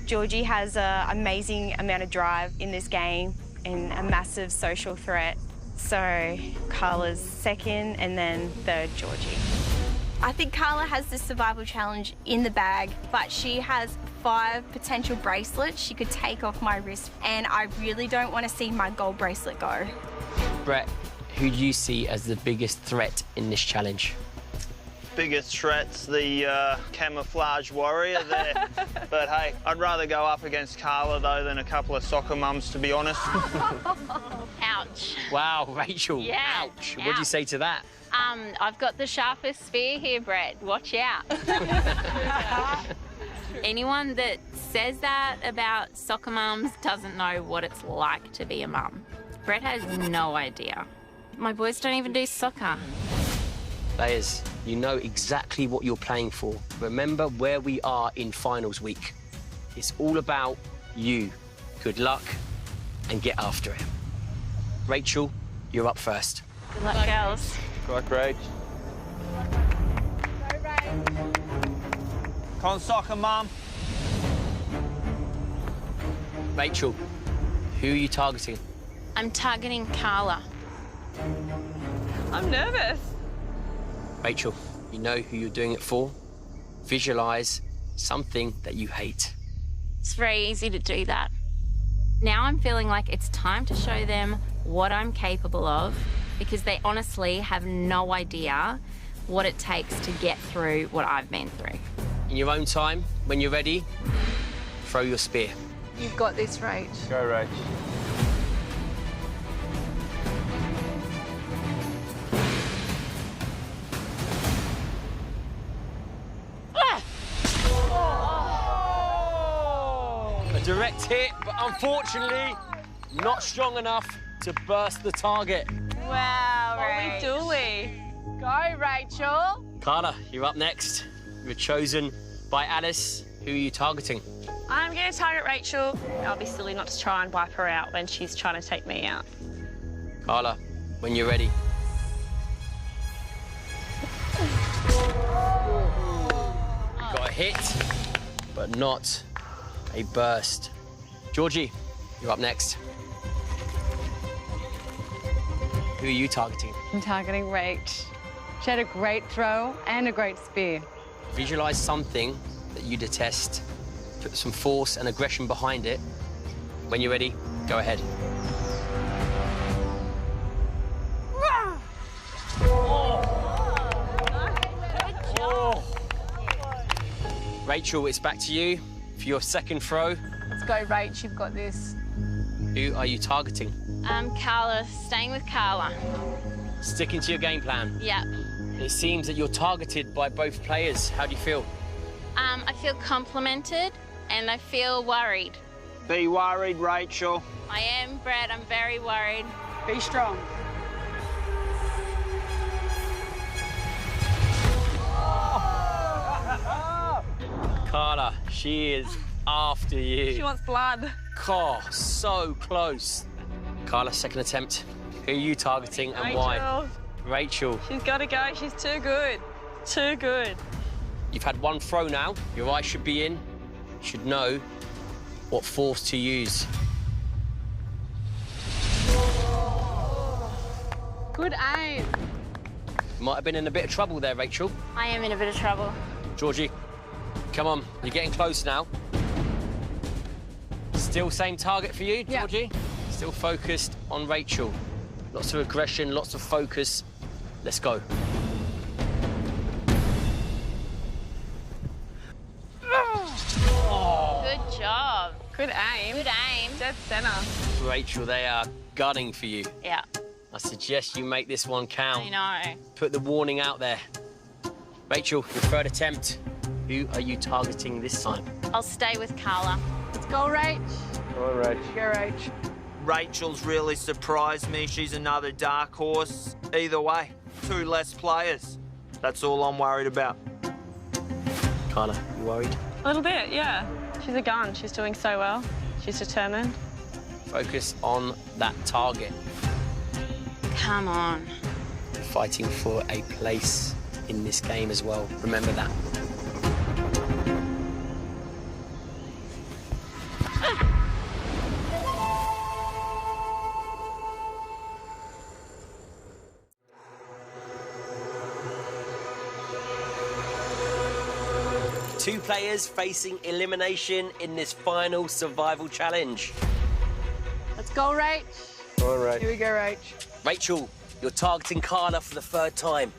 Georgie has an amazing amount of drive in this game and a massive social threat. So Carla's second and then third Georgie. I think Carla has the survival challenge in the bag, but she has 5 potential bracelets she could take off my wrist, and I really don't want to see my gold bracelet go. Brett, who do you see as the biggest threat in this challenge? Biggest threat's the camouflage warrior there. But hey, I'd rather go up against Carla though than a couple of soccer mums, to be honest. Ouch. Wow, Rachel. Yeah. Ouch. What do you say to that? I've got the sharpest spear here, Brett. Watch out. Anyone that says that about soccer mums doesn't know what it's like to be a mum. Brett has no idea. My boys don't even do soccer. Players, you know exactly what you're playing for. Remember where we are in finals week. It's all about you. Good luck and get after it. Rachel, you're up first. Good luck, girls. Good luck, Rach. Con soccer, Mum. Rachel, who are you targeting? I'm targeting Carla. I'm nervous. Rachel, you know who you're doing it for. Visualize something that you hate. It's very easy to do that. Now I'm feeling like it's time to show them what I'm capable of, because they honestly have no idea what it takes to get through what I've been through. In your own time, when you're ready, throw your spear. You've got this, Rach. Go, Rach. A direct hit, but unfortunately, not strong enough to burst the target. Wow, Rach. Dooley. Go, Rachel. Carla, you're up next. You're chosen by Alice. Who are you targeting? I'm going to target Rachel. I'll be silly not to try and wipe her out when she's trying to take me out. Carla, when you're ready. Got a hit, but not a burst. Georgie, you're up next. Who are you targeting? I'm targeting Rach. She had a great throw and a great spear. Visualize something that you detest. Put some force and aggression behind it. When you're ready, go ahead. Rachel, it's back to you for your second throw. Let's go, Rach. You've got this. Who are you targeting? Carla, staying with Carla. Sticking to your game plan. Yep. It seems that you're targeted by both players. How do you feel? I feel complimented and I feel worried. Be worried, Rachel. I am, Brett. I'm very worried. Be strong. Carla, she is after you. She wants blood. Oh, so close. Carla, second attempt. Who are you targeting and Rachel. why? Rachel. She's got to go. She's too good. Too good. You've had one throw now. Your eyes should be in. You should know what force to use. Good aim. Might have been in a bit of trouble there, Rachel. I am in a bit of trouble. Georgie, come on. You're getting close now. Still same target for you, Georgie? Still focused on Rachel. Lots of aggression, lots of focus. Let's go. Good job. Good aim. Good aim. Dead centre. Rachel, they are gunning for you. Yeah. I suggest you make this one count. I know. Put the warning out there. Rachel, your third attempt. Who are you targeting this time? I'll stay with Carla. Let's go, Rach. Go, Rach. Go, Rach. Rachel's really surprised me. She's another dark horse. Either way, 2 less players. That's all I'm worried about. Carla, you worried? A little bit, yeah. She's a gun. She's doing so well. She's determined. Focus on that target. Come on. Fighting for a place in this game as well. Remember that. two players facing elimination in this final survival challenge. Let's go, Rach. All right. Here we go, Rach. Rachel, you're targeting Carla for the third time.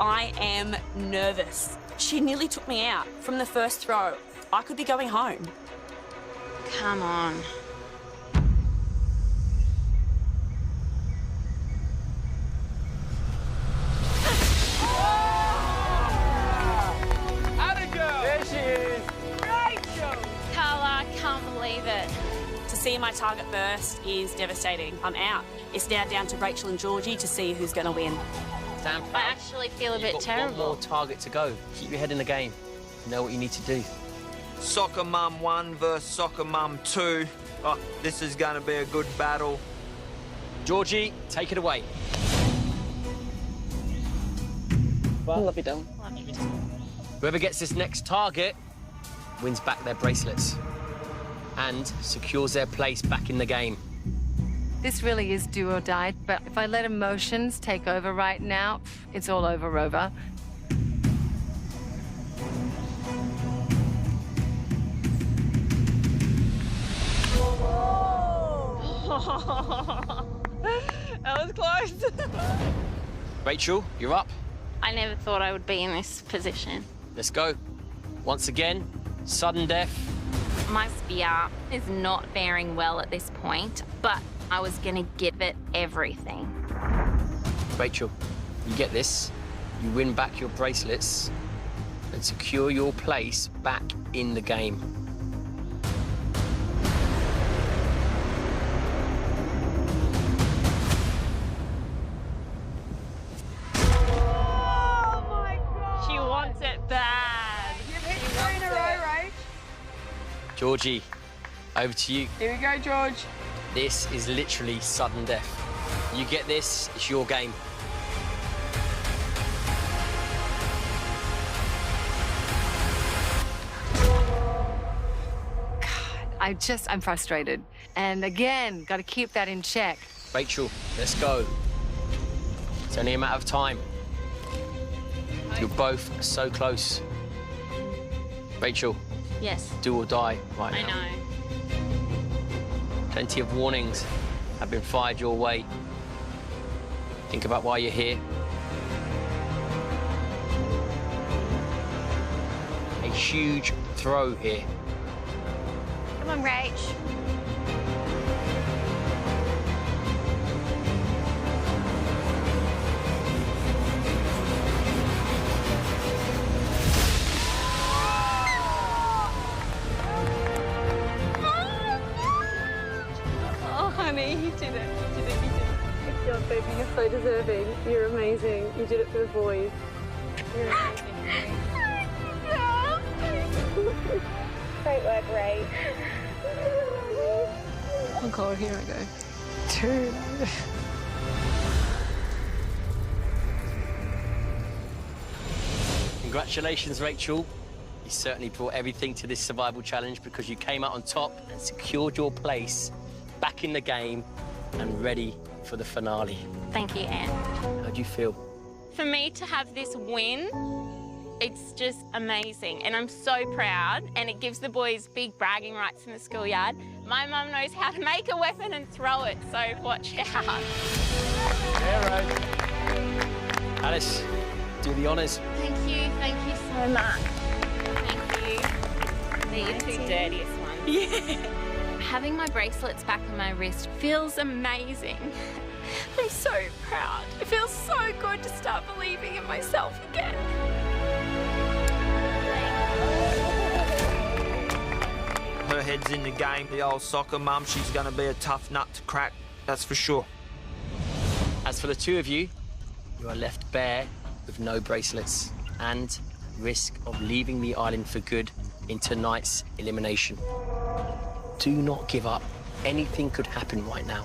I am nervous. She nearly took me out from the first throw. I could be going home. Come on. How'd it go? There she is. Rachel! Carla, I can't believe it. To see my target burst is devastating. I'm out. It's now down to Rachel and Georgie to see who's going to win. Stand I actually feel a bit You've got terrible. one more target to go. Keep your head in the game. You know what you need to do. Soccer Mum 1 versus Soccer Mum 2. Oh, this is going to be a good battle. Georgie, take it away. Love you, Dylan. Whoever gets this next target wins back their bracelets and secures their place back in the game. This really is do or die, but if I let emotions take over right now, it's all over, Rover. That was close. Rachel, you're up. I never thought I would be in this position. Let's go. Once again, sudden death. My spear is not faring well at this point, but I was going to give it everything. Rachel, you get this. You win back your bracelets and secure your place back in the game. She wants it bad. You've hit 3 in a row, Rach. Georgie, over to you. Here we go, George. This is literally sudden death. You get this, it's your game. I'm frustrated. And again, got to keep that in check. Rachel, let's go. It's only a matter of time. You're both so close. Rachel, Yes, do or die right I now. know. Plenty of warnings have been fired your way. Think about why you're here. A huge throw here. Come on, Rach. Oh, honey, you did it. You did it. You did it. Good job, baby. You're so deserving. You're amazing. You did it for the boys. You're amazing. Great work, Rach. Oh, God, here I go. Dude. Congratulations, Rachel. You certainly brought everything to this survival challenge because you came out on top and secured your place back in the game and ready for the finale. Thank you, Anne. How do you feel? For me to have this win, it's just amazing. And I'm so proud. And it gives the boys big bragging rights in the schoolyard. My mum knows how to make a weapon and throw it, so watch out. Yeah, right. Alice, do the honours. Thank you so much. Thank you. They're your two dirtiest ones. Yeah. Having my bracelets back on my wrist feels amazing. I'm so proud. It feels so good to start believing in myself again. Her head's in the game. The old soccer mum, she's going to be a tough nut to crack, that's for sure. As for the two of you, you are left bare with no bracelets and risk of leaving the island for good in tonight's elimination. Do not give up. Anything could happen right now.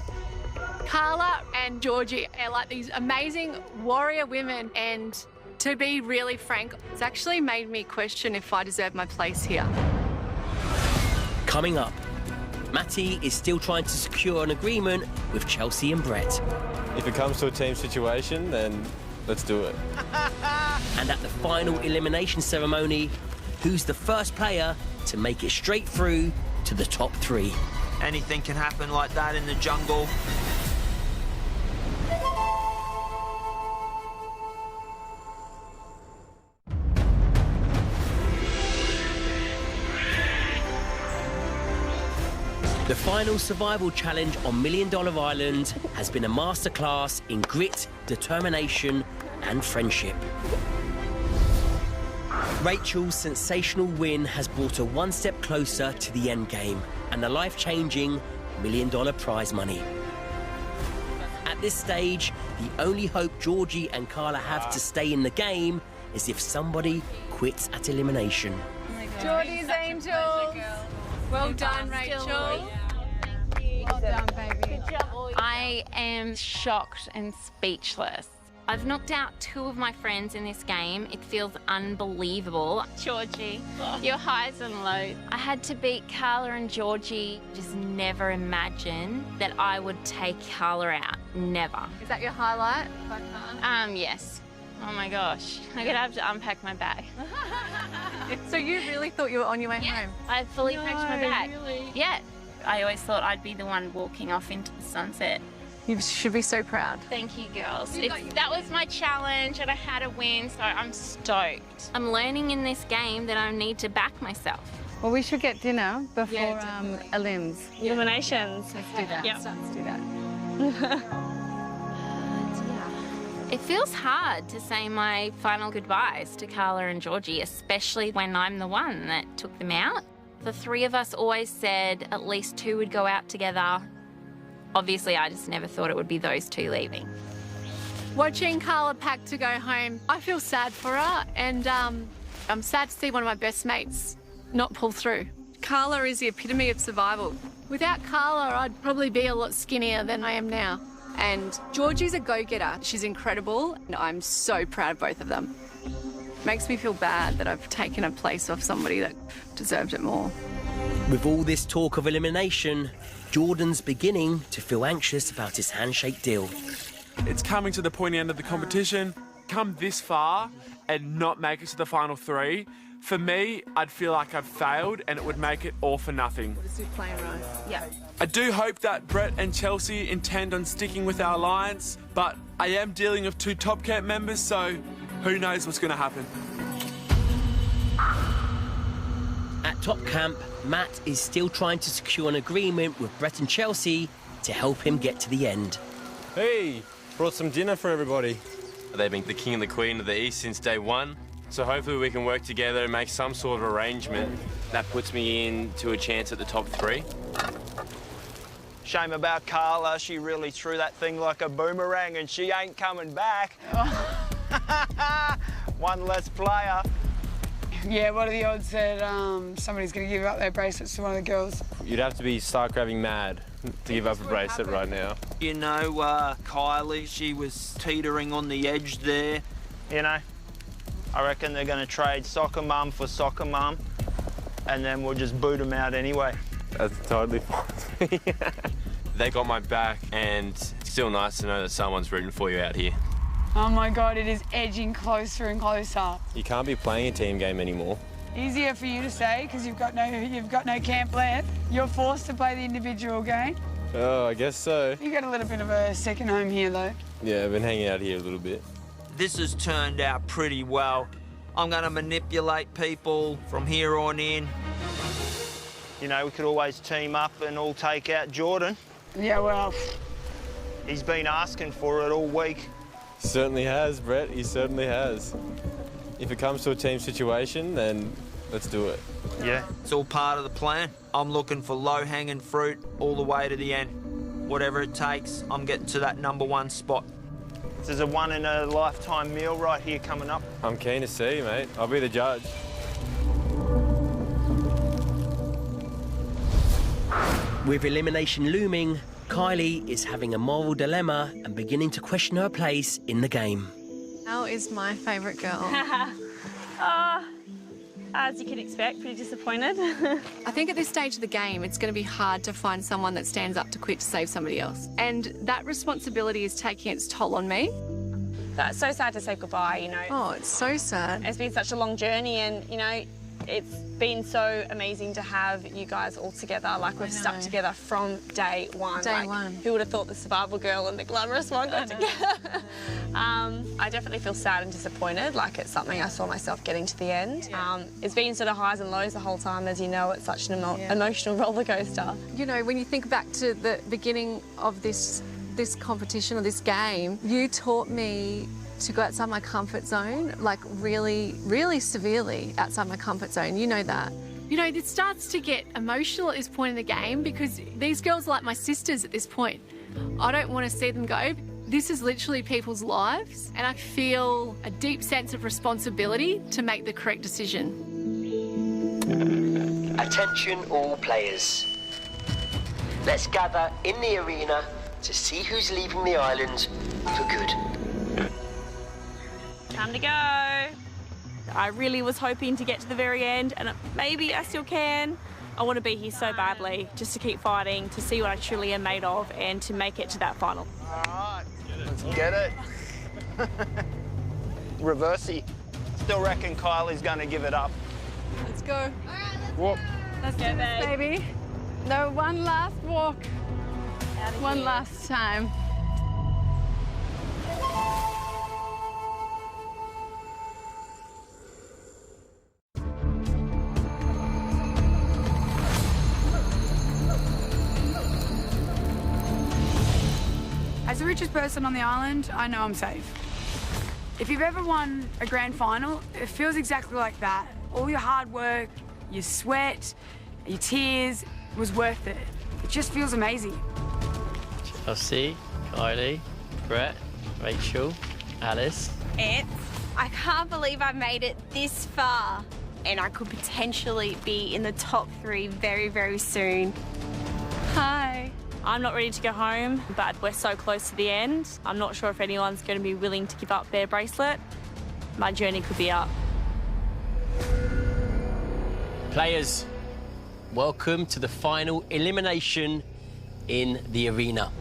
Carla and Georgie are like these amazing warrior women, and to be really frank, it's actually made me question if I deserve my place here. Coming up, Matty is still trying to secure an agreement with Chelsea and Brett. If it comes to a team situation, then Let's do it. And at the final elimination ceremony, who's the first player to make it straight through to the top 3? Anything can happen like that in the jungle. The final survival challenge on $1 Million Island has been a masterclass in grit, determination, and friendship. Rachel's sensational win has brought her one step closer to the end game and the life-changing $1 Million prize money. At this stage, the only hope Georgie and Carla have to stay in the game is if somebody quits at elimination. Geordie's angels. Well done, Rachel. Well done, baby. Good job. I am shocked and speechless. I've knocked out 2 of my friends in this game. It feels unbelievable. Georgie, your highs and lows. I had to beat Carla and Georgie. Just never imagined that I would take Carla out. Never. Is that your highlight? Yes. Oh my gosh. I'm gonna have to unpack my bag. So you really thought you were on your way home? I fully packed my bag. Really? Yeah. I always thought I'd be the one walking off into the sunset. You should be so proud. Thank you, girls. That was my challenge and I had a win, so I'm stoked. I'm learning in this game that I need to back myself. Well, we should get dinner before elims. Eliminations. Let's do that. Yep. Let's do that. It feels hard to say my final goodbyes to Carla and Georgie, especially when I'm the one that took them out. The 3 of us always said at least 2 would go out together. Obviously, I just never thought it would be those 2 leaving. Watching Carla pack to go home, I feel sad for her, and I'm sad to see one of my best mates not pull through. Carla is the epitome of survival. Without Carla, I'd probably be a lot skinnier than I am now. And Georgie's a go-getter. She's incredible, and I'm so proud of both of them. Makes me feel bad that I've taken a place off somebody that deserved it more. With all this talk of elimination, Jordan's beginning to feel anxious about his handshake deal. It's coming to the pointy end of the competition. Come this far and not make it to the final 3, for me, I'd feel like I've failed and it would make it all for nothing. This is playing right. Yeah. I do hope that Brett and Chelsea intend on sticking with our alliance, but I am dealing with 2 Top Camp members, so who knows what's going to happen. At Top Camp, Matt is still trying to secure an agreement with Brett and Chelsea to help him get to the end. Hey, brought some dinner for everybody. They've been the king and the queen of the East since day 1, so hopefully we can work together and make some sort of arrangement that puts me in to a chance at the top 3. Shame about Carla. She really threw that thing like a boomerang and she ain't coming back. One less player. Yeah, what are the odds that somebody's going to give up their bracelets to one of the girls? You'd have to be stark raving mad to give up a bracelet right now. You know, Kylie, she was teetering on the edge there. You know, I reckon they're going to trade soccer mum for soccer mum and then we'll just boot them out anyway. That's totally fine with me. They got my back, and it's still nice to know that someone's rooting for you out here. Oh my God, it is edging closer and closer. You can't be playing a team game anymore. Easier for you to say because you've got no camp left. You're forced to play the individual game. Oh, I guess so. You got a little bit of a second home here, though. Yeah, I've been hanging out here a little bit. This has turned out pretty well. I'm going to manipulate people from here on in. You know, we could always team up and all take out Jordan. Yeah, well... He's been asking for it all week. Certainly has, Brett. He certainly has. If it comes to a team situation, then let's do it. Yeah, it's all part of the plan. I'm looking for low-hanging fruit all the way to the end. Whatever it takes, I'm getting to that #1 spot. There's a one-in-a-lifetime meal right here coming up. I'm keen to see you, mate. I'll be the judge. With elimination looming, Kylie is having a moral dilemma and beginning to question her place in the game. Elle is my favourite girl. As you could expect, pretty disappointed. I think at this stage of the game, it's going to be hard to find someone that stands up to quit to save somebody else. And that responsibility is taking its toll on me. That's so sad to say goodbye, you know. Oh, it's so sad. It's been such a long journey and, you know, it's been so amazing to have you guys all together. Like, we've stuck together from day one. Day one. Who would have thought the survival girl and the glamorous one got together? I definitely feel sad and disappointed. Like, it's something I saw myself getting to the end. It's been sort of highs and lows the whole time. As you know, it's such an emotional roller coaster. You know, when you think back to the beginning of this competition or this game, you taught me to go outside my comfort zone, like really, really severely outside my comfort zone. You know that. You know, it starts to get emotional at this point in the game because these girls are like my sisters at this point. I don't want to see them go. This is literally people's lives, and I feel a deep sense of responsibility to make the correct decision. Attention all players. Let's gather in the arena to see who's leaving the island for good. Time to go. I really was hoping to get to the very end, and maybe I still can. I want to be here so badly, just to keep fighting, to see what I truly am made of, and to make it to that final. All right, let's get it. Reversey. Still reckon Kylie's going to give it up. Let's go. Whoop. Let's do this, baby. No, one last walk. One last time. As the richest person on the island, I know I'm safe. If you've ever won a grand final, it feels exactly like that. All your hard work, your sweat, your tears was worth it. It just feels amazing. Chelsea, Kylie, Brett, Rachel, Alice. I can't believe I made it this far, and I could potentially be in the top 3 very, very soon. Hi. I'm not ready to go home, but we're so close to the end. I'm not sure if anyone's going to be willing to give up their bracelet. My journey could be up. Players, welcome to the final elimination in the arena.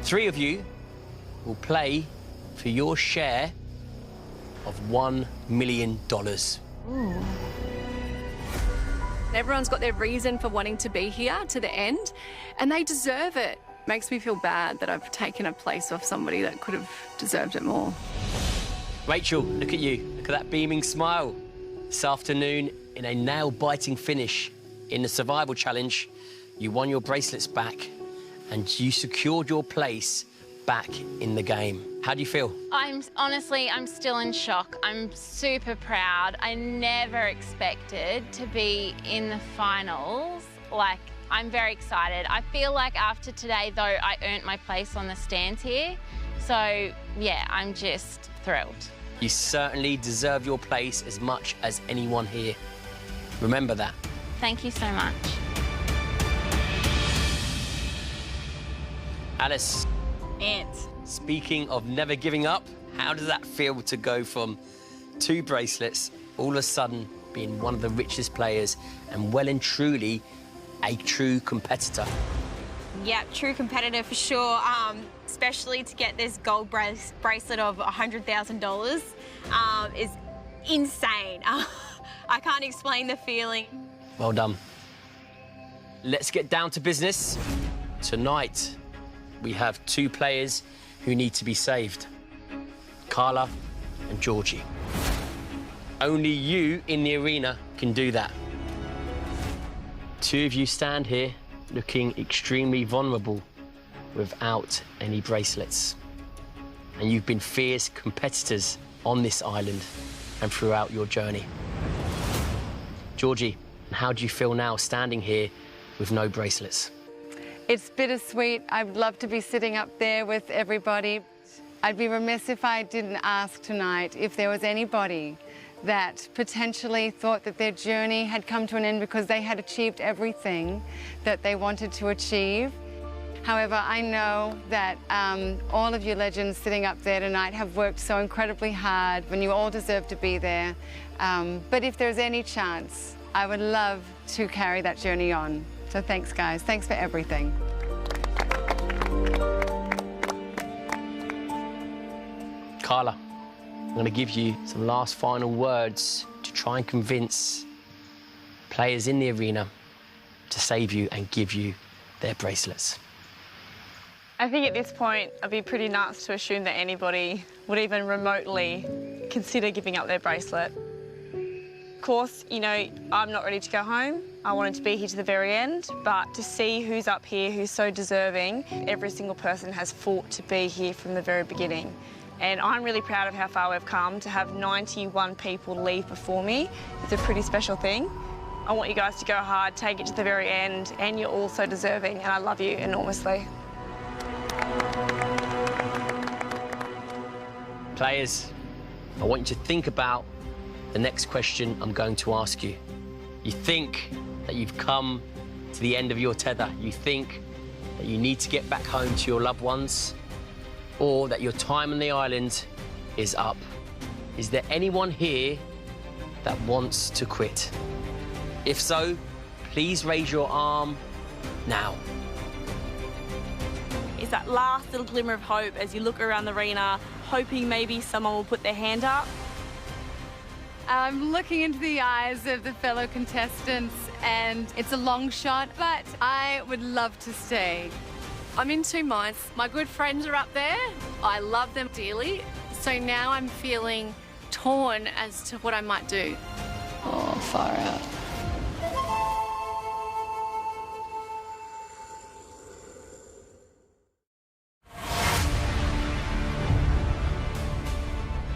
3 of you will play for your share of $1 million. Ooh. Everyone's got their reason for wanting to be here to the end, and they deserve it. Makes me feel bad that I've taken a place off somebody that could have deserved it more. Rachel, look at you. Look at that beaming smile. This afternoon, in a nail-biting finish in the survival challenge, you won your bracelets back and you secured your place back in the game. How do you feel? I'm still in shock. I'm super proud. I never expected to be in the finals. Like, I'm very excited. I feel like after today, though, I earned my place on the stands here. So, yeah, I'm just thrilled. You certainly deserve your place as much as anyone here. Remember that. Thank you so much. Alice. Speaking of never giving up, how does that feel to go from 2 bracelets, all of a sudden being one of the richest players and well and truly a true competitor? Yeah, true competitor for sure, especially to get this gold bracelet of $100,000 is insane. I can't explain the feeling. Well done. Let's get down to business. Tonight, we have 2 players who need to be saved. Carla and Georgie. Only you in the arena can do that. 2 of you stand here looking extremely vulnerable without any bracelets. And you've been fierce competitors on this island and throughout your journey. Georgie, how do you feel now standing here with no bracelets? It's bittersweet. I'd love to be sitting up there with everybody. I'd be remiss if I didn't ask tonight if there was anybody that potentially thought that their journey had come to an end because they had achieved everything that they wanted to achieve. However, I know that all of you legends sitting up there tonight have worked so incredibly hard and you all deserve to be there. But if there's any chance, I would love to carry that journey on. So thanks, guys. Thanks for everything. Carla, I'm going to give you some last final words to try and convince players in the arena to save you and give you their bracelets. I think at this point, I'd be pretty nuts to assume that anybody would even remotely consider giving up their bracelet. Of course, you know, I'm not ready to go home. I wanted to be here to the very end, but to see who's up here, who's so deserving, every single person has fought to be here from the very beginning. And I'm really proud of how far we've come. To have 91 people leave before me, it's a pretty special thing. I want you guys to go hard, take it to the very end, and you're all so deserving, and I love you enormously. Players, I want you to think about the next question I'm going to ask you. You think that you've come to the end of your tether. You think that you need to get back home to your loved ones, or that your time on the island is up. Is there anyone here that wants to quit? If so, please raise your arm now. It's that last little glimmer of hope as you look around the arena, hoping maybe someone will put their hand up. I'm looking into the eyes of the fellow contestants, and it's a long shot, but I would love to stay. I'm in two minds. My good friends are up there. I love them dearly. So now I'm feeling torn as to what I might do. Oh, far out.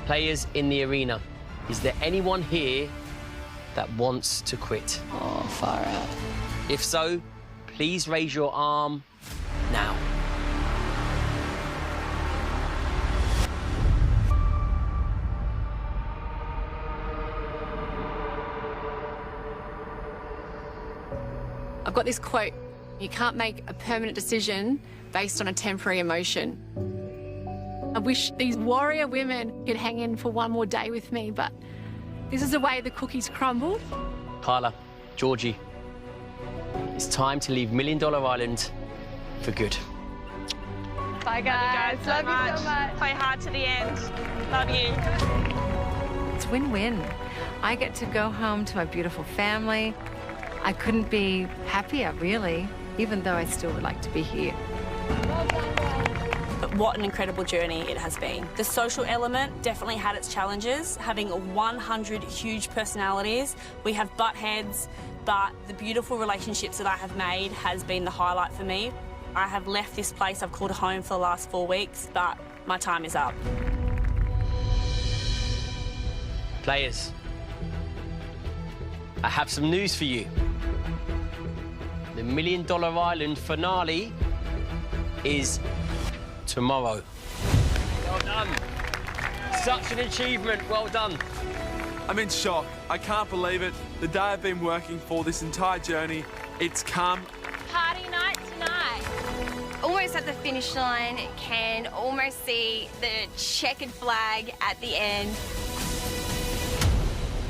Players in the arena, is there anyone here that wants to quit? Oh, far out. If so, please raise your arm now. I've got this quote: you can't make a permanent decision based on a temporary emotion. I wish these warrior women could hang in for one more day with me, but this is the way the cookies crumbled. Carla, Georgie, it's time to leave $1 Million Island for good. Bye, guys. Love you so much. Play hard to the end. Love you. It's win-win. I get to go home to my beautiful family. I couldn't be happier, really, even though I still would like to be here. But what an incredible journey it has been. The social element definitely had its challenges. Having 100 huge personalities, we have butt heads, but the beautiful relationships that I have made has been the highlight for me. I have left this place I've called home for the last 4 weeks, but my time is up. Players, I have some news for you. The $1 Million Island finale is tomorrow. Well done. Such an achievement. Well done. I'm in shock. I can't believe it. The day I've been working for this entire journey, it's come. Party night tonight. Almost at the finish line, can almost see the checkered flag at the end.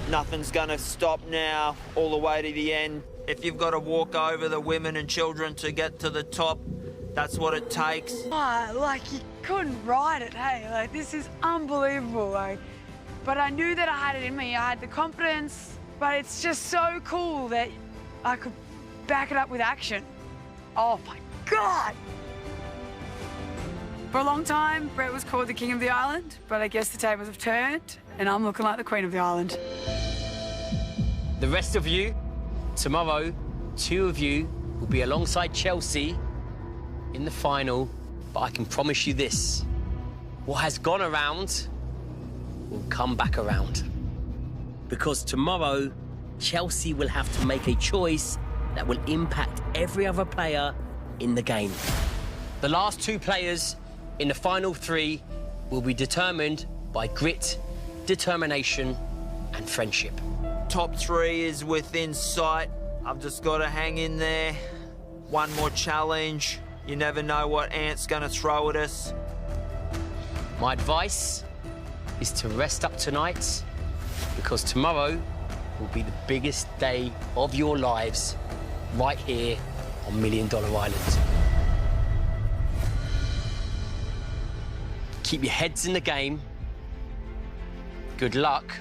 Nothing's gonna stop now, all the way to the end. If you've got to walk over the women and children to get to the top, that's what it takes. Oh, like, you couldn't ride it, hey? Like, this is unbelievable, like. But I knew that I had it in me. I had the confidence, but it's just so cool that I could back it up with action. Oh, my God! For a long time, Brett was called the King of the Island, but I guess the tables have turned, and I'm looking like the Queen of the Island. The rest of you, tomorrow, 2 of you will be alongside Chelsea in the final, but I can promise you this: what has gone around will come back around. Because tomorrow, Chelsea will have to make a choice that will impact every other player in the game. The last 2 players in the final 3 will be determined by grit, determination, and friendship. Top 3 is within sight. I've just got to hang in there. One more challenge. You never know what Ant's gonna throw at us. My advice is to rest up tonight, because tomorrow will be the biggest day of your lives right here on $1 Million Island. Keep your heads in the game Good luck,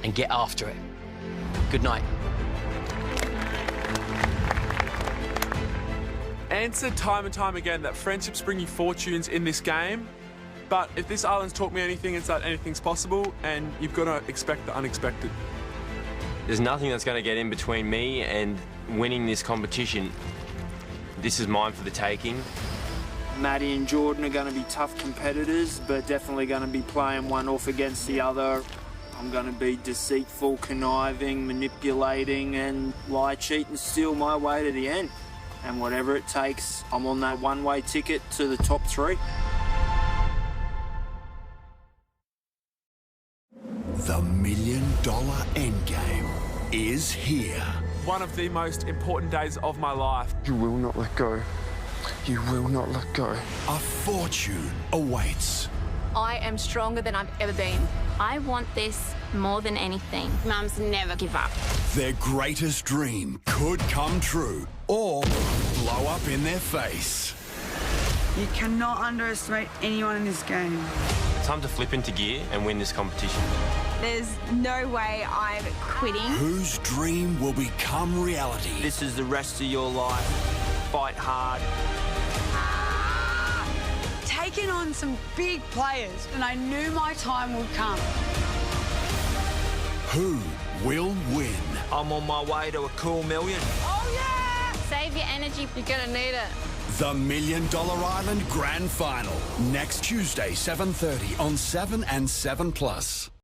and get after it. Good night. Answer time and time again that friendships bring you fortunes in this game, but if this island's taught me anything, it's that anything's possible, and you've got to expect the unexpected. There's nothing that's going to get in between me and winning this competition. This is mine for the taking. Maddie and Jordan are going to be tough competitors, but definitely going to be playing one off against the other. I'm going to be deceitful, conniving, manipulating, and lie, cheat, and steal my way to the end. And whatever it takes, I'm on that one-way ticket to the top 3. The $1 million endgame is here. One of the most important days of my life. You will not let go. You will not let go. A fortune awaits. I am stronger than I've ever been. I want this more than anything. Mums never give up. Their greatest dream could come true or blow up in their face. You cannot underestimate anyone in this game. Time to flip into gear and win this competition. There's no way I'm quitting. Whose dream will become reality? This is the rest of your life. Fight hard. Taken on some big players, and I knew my time would come. Who will win? I'm on my way to a cool million. Oh, yeah! Save your energy. You're gonna need it. The $1 Million Island Grand Final. Next Tuesday, 7:30 on 7 and 7+.